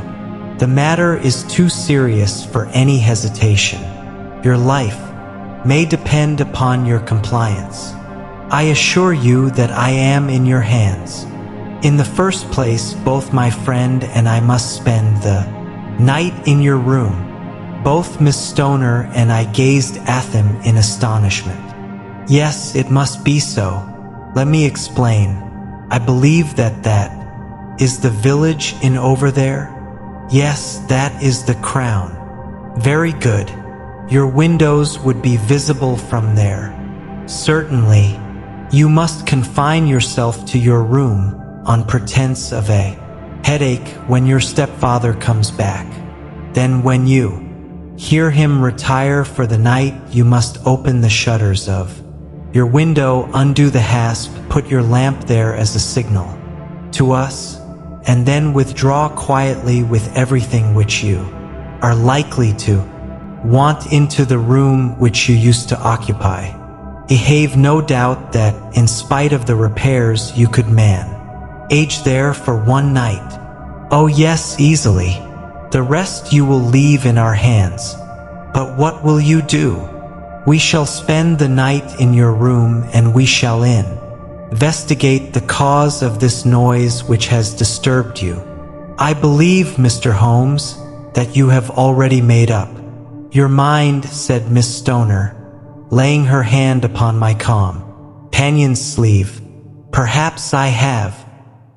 The matter is too serious for any hesitation. Your life may depend upon your compliance. I assure you that I am in your hands. In the first place, both my friend and I must spend the night in your room. Both Miss Stoner and I gazed at them in astonishment. Yes, it must be so. Let me explain. I believe that is the village in over there? Yes, that is the Crown. Very good. Your windows would be visible from there. Certainly. You must confine yourself to your room on pretense of a headache when your stepfather comes back. Then when you hear him retire for the night, you must open the shutters of your window, undo the hasp, put your lamp there as a signal to us, and then withdraw quietly with everything which you are likely to want into the room which you used to occupy. I have no doubt that, in spite of the repairs, you could manage there for one night. Oh yes, easily. The rest you will leave in our hands. But what will you do? We shall spend the night in your room, and we shall investigate the cause of this noise which has disturbed you. I believe, Mr. Holmes, that you have already made up your mind, said Miss Stoner, laying her hand upon my companion's sleeve. Perhaps I have.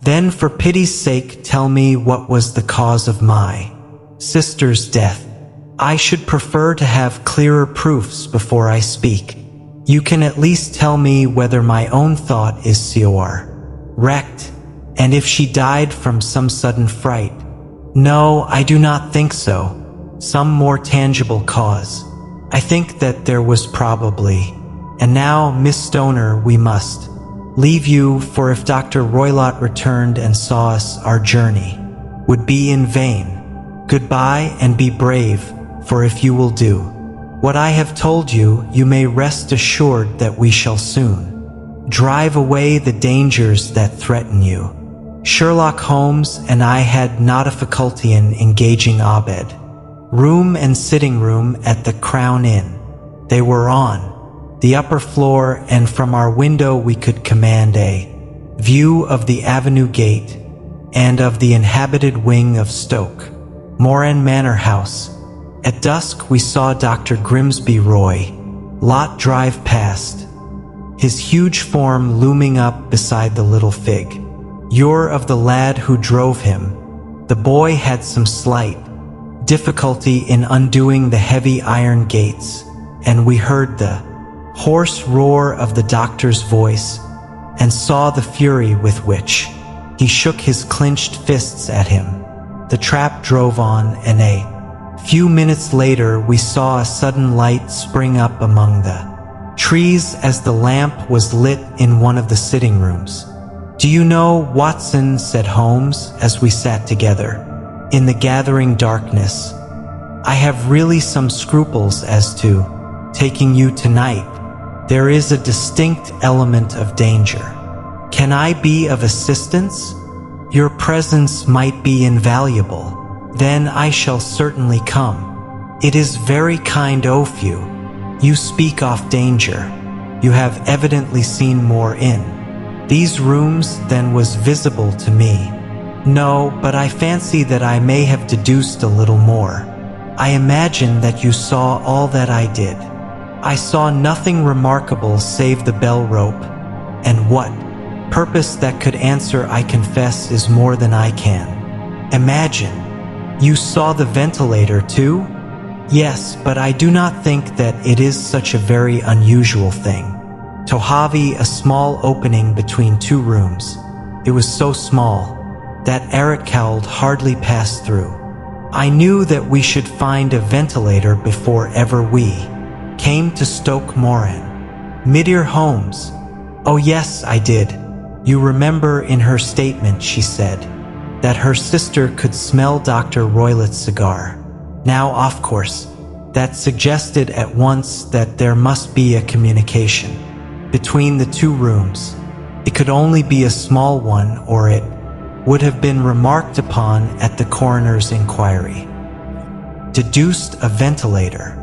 Then for pity's sake tell me what was the cause of my sister's death. I should prefer to have clearer proofs before I speak. You can at least tell me whether my own thought is correct, and if she died from some sudden fright. No, I do not think so. Some more tangible cause. I think that there was probably. And now, Miss Stoner, we must leave you, for if Dr. Roylott returned and saw us, our journey would be in vain. Goodbye, and be brave, for if you will do what I have told you, you may rest assured that we shall soon drive away the dangers that threaten you. Sherlock Holmes and I had not a faculty in engaging Abed, room and sitting room at the Crown Inn. They were on the upper floor, and from our window we could command a view of the avenue gate and of the inhabited wing of Stoke Moran Manor House. At dusk we saw Dr. Grimesby Roylott drive past, his huge form looming up beside the little figure of the lad who drove him. The boy had some slight difficulty in undoing the heavy iron gates, and we heard the hoarse roar of the doctor's voice and saw the fury with which he shook his clenched fists at him. The trap drove on, and a few minutes later we saw a sudden light spring up among the trees as the lamp was lit in one of the sitting rooms. Do you know, Watson, said Holmes as we sat together in the gathering darkness, I have really some scruples as to taking you tonight. There is a distinct element of danger. Can I be of assistance? Your presence might be invaluable. Then I shall certainly come. It is very kind of you. You speak of danger. You have evidently seen more in these rooms than was visible to me. No, but I fancy that I may have deduced a little more. I imagine that you saw all that I did. I saw nothing remarkable save the bell rope, and what purpose that could answer, I confess, is more than I can imagine. You saw the ventilator too? Yes, but I do not think that it is such a very unusual thing to have a small opening between two rooms. It was so small that Eric Cowled hardly passed through. I knew that we should find a ventilator before ever we came to Stoke Moran. Middear Holmes. Oh yes, I did. You remember in her statement she said that her sister could smell Dr. Roylott's cigar. Now, of course, that suggested at once that there must be a communication between the two rooms. It could only be a small one, or it would have been remarked upon at the coroner's inquiry. Deduced a ventilator.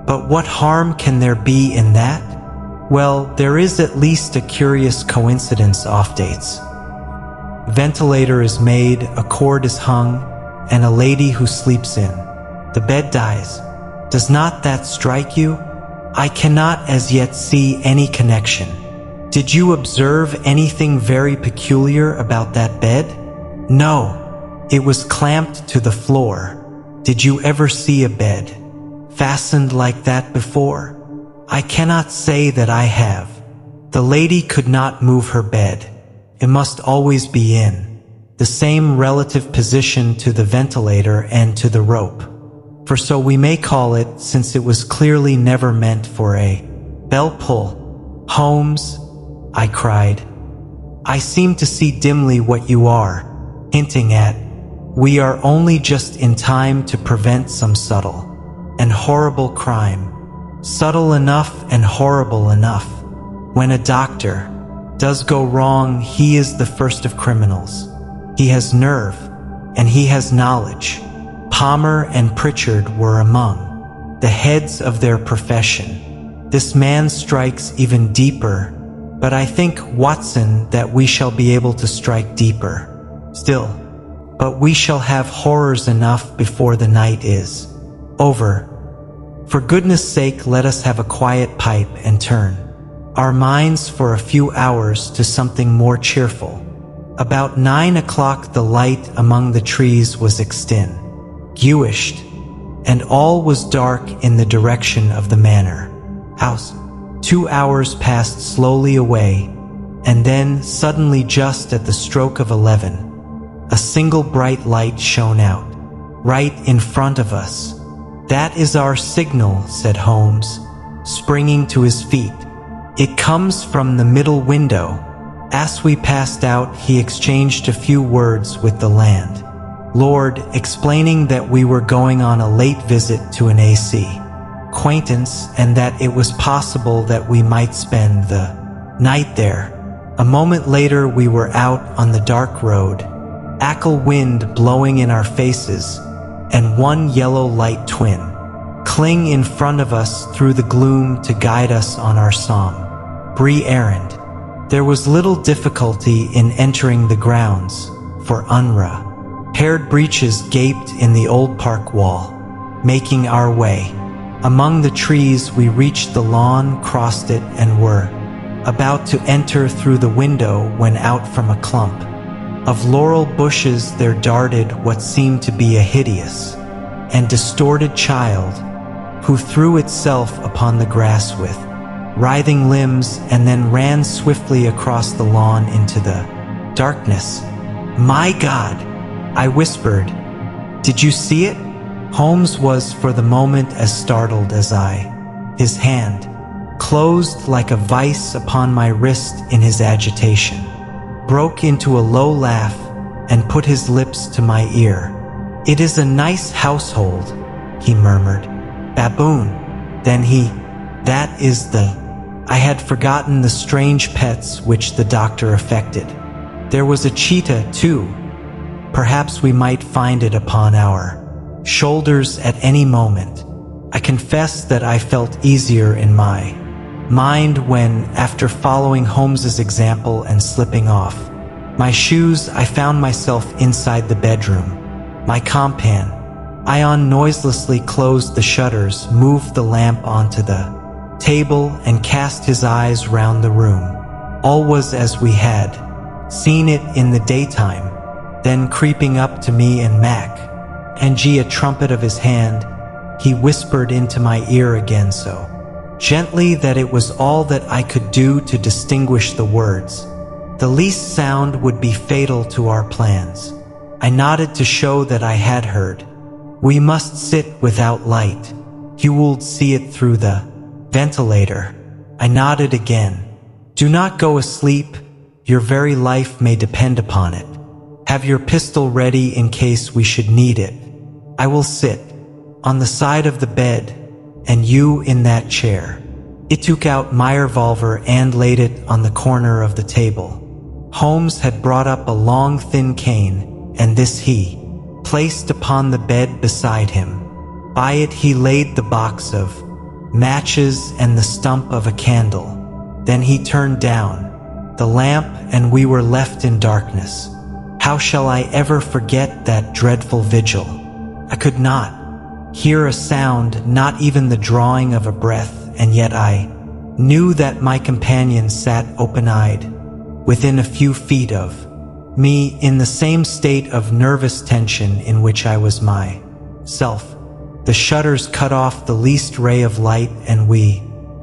But what harm can there be in that? Well, there is at least a curious coincidence off dates. Ventilator is made, a cord is hung, and a lady who sleeps in. The bed dies. Does not that strike you? I cannot as yet see any connection. Did you observe anything very peculiar about that bed? No. It was clamped to the floor. Did you ever see a bed fastened like that before? I cannot say that I have. The lady could not move her bed. It must always be in the same relative position to the ventilator and to the rope. For so we may call it, since it was clearly never meant for a bell pull. Holmes, I cried. I seem to see dimly what you are hinting at. We are only just in time to prevent some subtle and horrible crime. Subtle enough and horrible enough. When a doctor does go wrong, he is the first of criminals. He has nerve, and he has knowledge. Palmer and Pritchard were among the heads of their profession. This man strikes even deeper, but I think, Watson, that we shall be able to strike deeper still. But we shall have horrors enough before the night is over. For goodness sake, let us have a quiet pipe and turn our minds for a few hours to something more cheerful. About 9 o'clock the light among the trees was extinguished, and all was dark in the direction of the manor house. 2 hours passed slowly away, and then, suddenly just at the stroke of 11, a single bright light shone out, right in front of us. That is our signal, said Holmes, springing to his feet. It comes from the middle window. As we passed out, he exchanged a few words with the landlord, explaining that we were going on a late visit to an AC acquaintance and that it was possible that we might spend the night there. A moment later we were out on the dark road, ackle wind blowing in our faces, and one yellow light twin cling in front of us through the gloom to guide us on our sombre errand. There was little difficulty in entering the grounds, for unrepaired breaches gaped in the old park wall. Making our way among the trees, we reached the lawn, crossed it, and were about to enter through the window when out from a clump of laurel bushes there darted what seemed to be a hideous and distorted child, who threw itself upon the grass with writhing limbs and then ran swiftly across the lawn into the darkness. My God, I whispered. Did you see it? Holmes was for the moment as startled as I. His hand closed like a vice upon my wrist in his agitation, broke into a low laugh, and put his lips to my ear. It is a nice household, he murmured. Baboon. Then that is I had forgotten the strange pets which the doctor affected. There was a cheetah, too. Perhaps we might find it upon our shoulders at any moment. I confess that I felt easier in my mind when, after following Holmes's example and slipping off my shoes, I found myself inside the bedroom. My companion, Ion, noiselessly closed the shutters, moved the lamp onto the table, and cast his eyes round the room. All was as we had seen it in the daytime. Then, creeping up to me and Mac, and a trumpet of his hand, he whispered into my ear again so gently that it was all that I could do to distinguish the words. The least sound would be fatal to our plans. I nodded to show that I had heard. We must sit without light. You will see it through the ventilator. I nodded again. Do not go asleep. Your very life may depend upon it. Have your pistol ready in case we should need it. I will sit on the side of the bed, and you in that chair. It took out my revolver and laid it on the corner of the table. Holmes had brought up a long thin cane, and this he placed upon the bed beside him. By it he laid the box of matches and the stump of a candle. Then he turned down the lamp, and we were left in darkness. How shall I ever forget that dreadful vigil? I could not hear a sound, not even the drawing of a breath, and yet I knew that my companion sat open-eyed within a few feet of me, in the same state of nervous tension in which I was myself. The shutters cut off the least ray of light, and we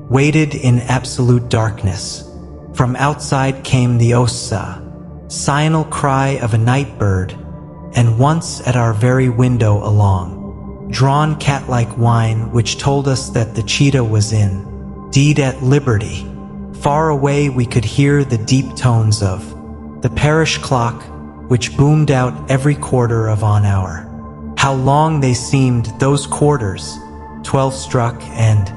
waited in absolute darkness. From outside came the signal cry of a night bird, and once at our very window a long drawn cat-like whine which told us that the cheetah was indeed at liberty. Far away we could hear the deep tones of the parish clock, which boomed out every quarter of an hour. How long they seemed, those quarters! 12 struck, and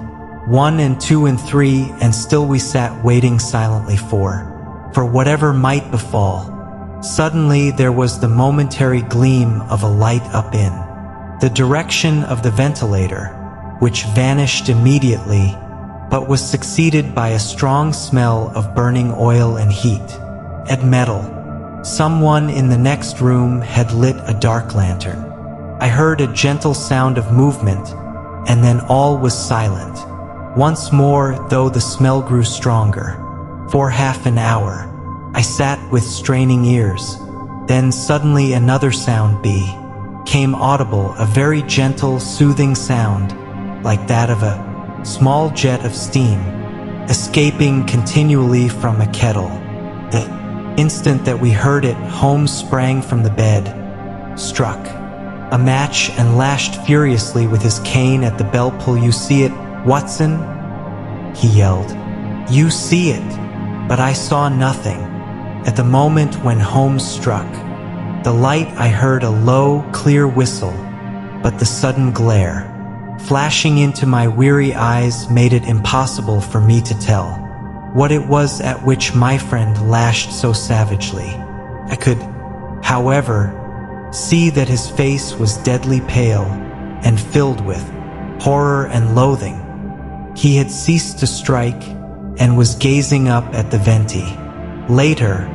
1 and 2 and 3, and still we sat waiting silently for whatever might befall. Suddenly there was the momentary gleam of a light up in the direction of the ventilator, which vanished immediately, but was succeeded by a strong smell of burning oil and heat and metal. Someone in the next room had lit a dark lantern. I heard a gentle sound of movement, and then all was silent. Once more, though the smell grew stronger. For half an hour I sat with straining ears. Then suddenly another sound became audible, a very gentle, soothing sound, like that of a small jet of steam escaping continually from a kettle. The instant that we heard it, Holmes sprang from the bed, struck a match, and lashed furiously with his cane at the bell pull. "You see it, Watson?" he yelled. "You see it!" But I saw nothing. At the moment when Holmes struck the light, I heard a low, clear whistle, but the sudden glare flashing into my weary eyes made it impossible for me to tell what it was at which my friend lashed so savagely. I could, however, see that his face was deadly pale and filled with horror and loathing. He had ceased to strike and was gazing up at the venti. Later,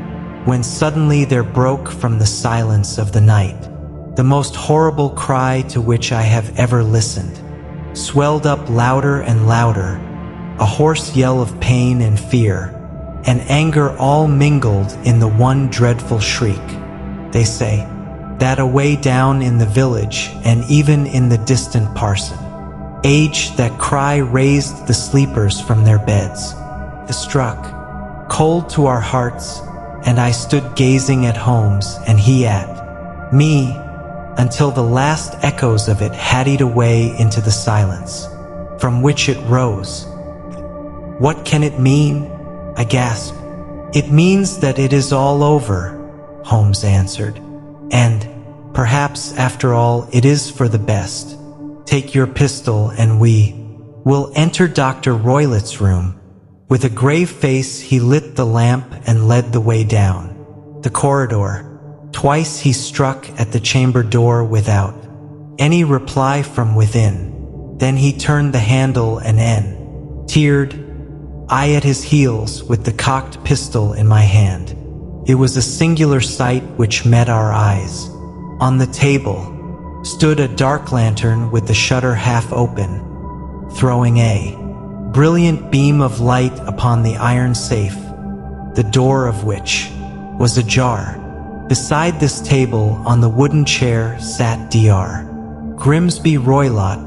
when suddenly there broke from the silence of the night the most horrible cry to which I have ever listened, swelled up louder and louder, a hoarse yell of pain and fear and anger all mingled in the one dreadful shriek. They say that away down in the village, and even in the distant parson age, that cry raised the sleepers from their beds. It struck cold to our hearts, and I stood gazing at Holmes and he at me until the last echoes of it haddied away into the silence from which it rose. "What can it mean?" I gasped. "It means that it is all over," Holmes answered. "And perhaps after all it is for the best. Take your pistol and we will enter Dr. Roylott's room." With a grave face he lit the lamp and led the way down the corridor. Twice he struck at the chamber door without any reply from within. Then he turned the handle and entered, I at his heels with the cocked pistol in my hand. It was a singular sight which met our eyes. On the table stood a dark lantern with the shutter half open, throwing a brilliant beam of light upon the iron safe, the door of which was ajar. Beside this table, on the wooden chair, sat Dr. Grimesby Roylott,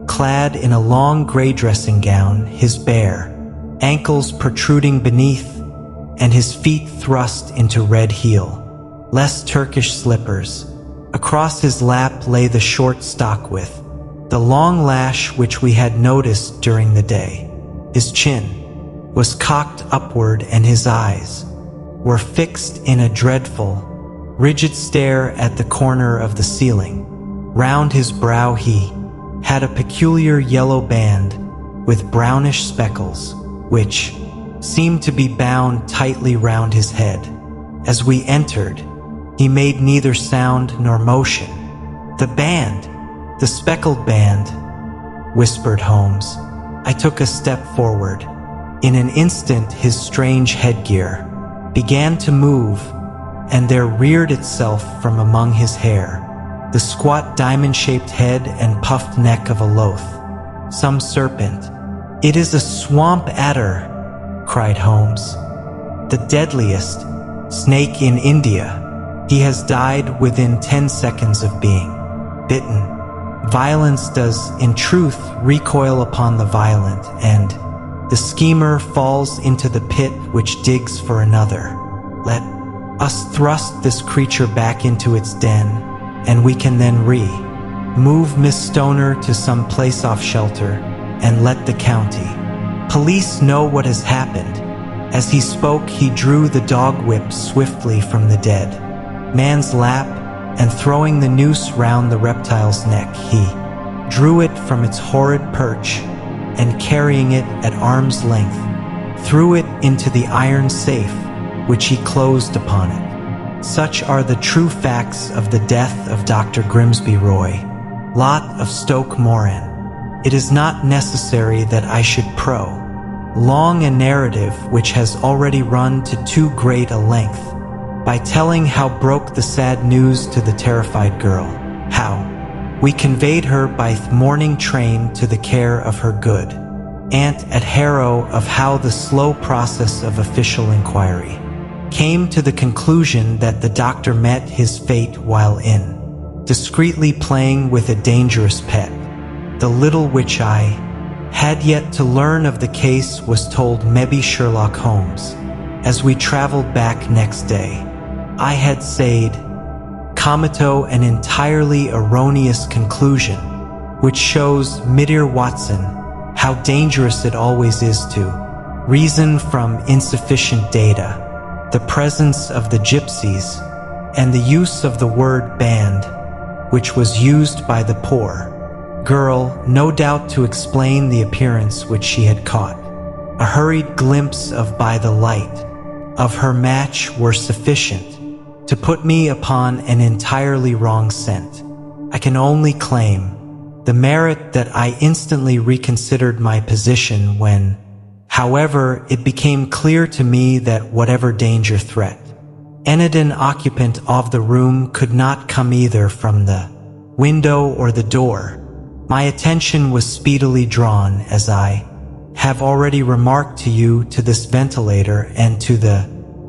clad in a long grey dressing gown, his bare ankles protruding beneath, and his feet thrust into red heel-less Turkish slippers. Across his lap lay the short stock with the long lash which we had noticed during the day. His chin was cocked upward, and his eyes were fixed in a dreadful, rigid stare at the corner of the ceiling. Round his brow he had a peculiar yellow band with brownish speckles, which seemed to be bound tightly round his head. As we entered, he made neither sound nor motion. "The band! The Speckled band!" whispered Holmes. I took a step forward. In an instant his strange headgear began to move, and there reared itself from among his hair the squat diamond-shaped head and puffed neck of a loath. Some serpent. "It is a swamp adder!" cried Holmes. "The deadliest snake in India. He has died within 10 seconds of being bitten. Violence does, in truth, recoil upon the violent, and the schemer falls into the pit which digs for another. Let us thrust this creature back into its den, and we can then move Miss Stoner to some place off shelter, and let the county police know what has happened." As he spoke, he drew the dog whip swiftly from the dead man's lap, and throwing the noose round the reptile's neck, he drew it from its horrid perch, and carrying it at arm's length, threw it into the iron safe, which he closed upon it. Such are the true facts of the death of Dr. Grimesby Roylott of Stoke Moran. It is not necessary that I should prolong a narrative which has already run to too great a length, by telling how broke the sad news to the terrified girl, how we conveyed her by morning train to the care of her good aunt at Harrow, of how the slow process of official inquiry came to the conclusion that the doctor met his fate while discreetly playing with a dangerous pet. The little which I had yet to learn of the case was told maybe Sherlock Holmes. As we traveled back next day, I had said, "Comato, an entirely erroneous conclusion, which shows Mr. Watson how dangerous it always is to reason from insufficient data. The presence of the gypsies, and the use of the word band, which was used by the poor girl, no doubt to explain the appearance which she had caught. A hurried glimpse of by the light of her match were sufficient to put me upon an entirely wrong scent. I can only claim the merit that I instantly reconsidered my position when, however, it became clear to me that whatever danger threatened an occupant of the room could not come either from the window or the door. My attention was speedily drawn, as I have already remarked to you, to this ventilator and to the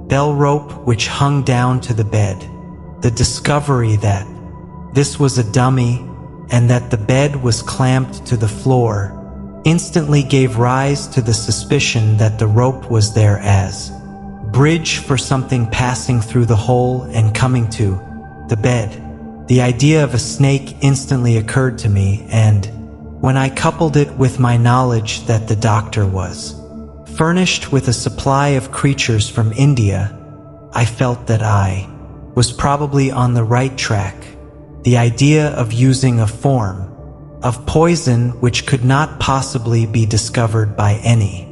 bell rope which hung down to the bed. The discovery that this was a dummy, and that the bed was clamped to the floor, instantly gave rise to the suspicion that the rope was there as bridge for something passing through the hole and coming to the bed. The idea of a snake instantly occurred to me, and when I coupled it with my knowledge that the doctor was furnished with a supply of creatures from India, I felt that I was probably on the right track. The idea of using a form of poison which could not possibly be discovered by any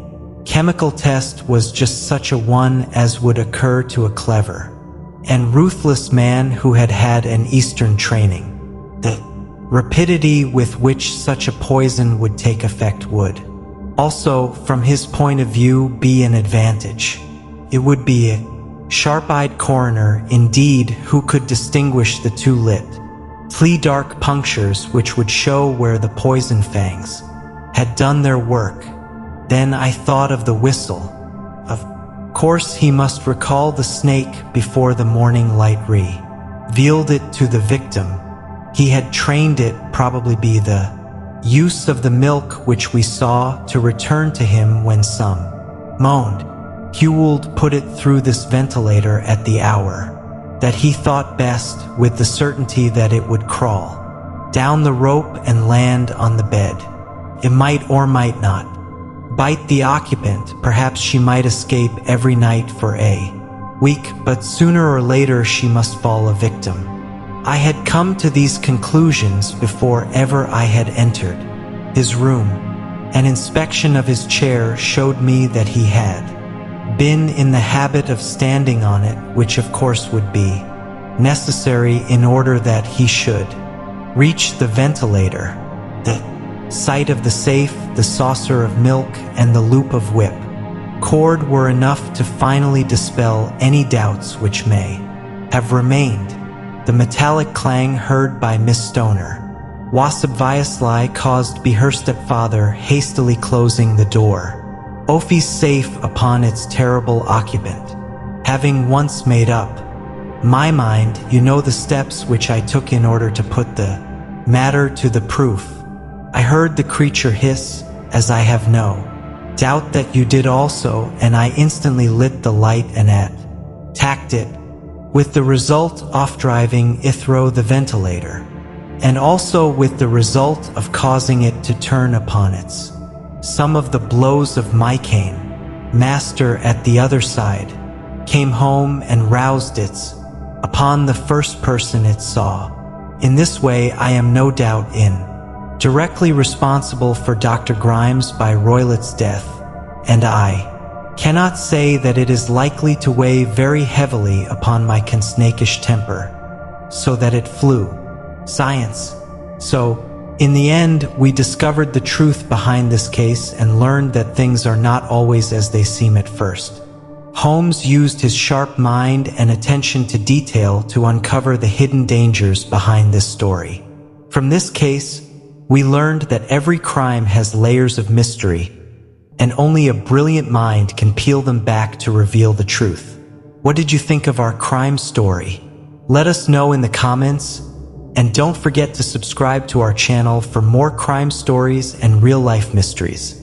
chemical test was just such a one as would occur to a clever and ruthless man who had had an Eastern training. The rapidity with which such a poison would take effect would also, from his point of view, be an advantage. It would be a sharp-eyed coroner, indeed, who could distinguish the two flea-dark punctures which would show where the poison fangs had done their work. Then I thought of the whistle. Of course he must recall the snake before the morning light revealed it to the victim. He had trained it, probably be the use of the milk which we saw, to return to him when some moaned. Hewald put it through this ventilator at the hour that he thought best, with the certainty that it would crawl down the rope and land on the bed. It might or might not bite the occupant. Perhaps she might escape every night for a week, but sooner or later she must fall a victim. I had come to these conclusions before ever I had entered his room. An inspection of his chair showed me that he had been in the habit of standing on it, which of course would be necessary in order that he should reach the ventilator. The sight of the safe, the saucer of milk, and the loop of whip cord were enough to finally dispel any doubts which may have remained. The metallic clang heard by Miss Stoner was obviously caused by her stepfather hastily closing the door Ophi's safe upon its terrible occupant. Having once made up my mind, you know the steps which I took in order to put the matter to the proof. I heard the creature hiss, as I have no doubt that you did also, and I instantly lit the light and attacked it, with the result of driving it through the ventilator, and also with the result of causing it to turn upon its some of the blows of my cane. Master at the other side came home and roused it upon the first person it saw. In this way I am no doubt directly responsible for Dr. Grimesby Roylott's death, and I cannot say that it is likely to weigh very heavily upon my snakish temper, so that it flew. Science. So, in the end, we discovered the truth behind this case and learned that things are not always as they seem at first. Holmes used his sharp mind and attention to detail to uncover the hidden dangers behind this story. From this case, we learned that every crime has layers of mystery, and only a brilliant mind can peel them back to reveal the truth. What did you think of our crime story? Let us know in the comments, and don't forget to subscribe to our channel for more crime stories and real-life mysteries.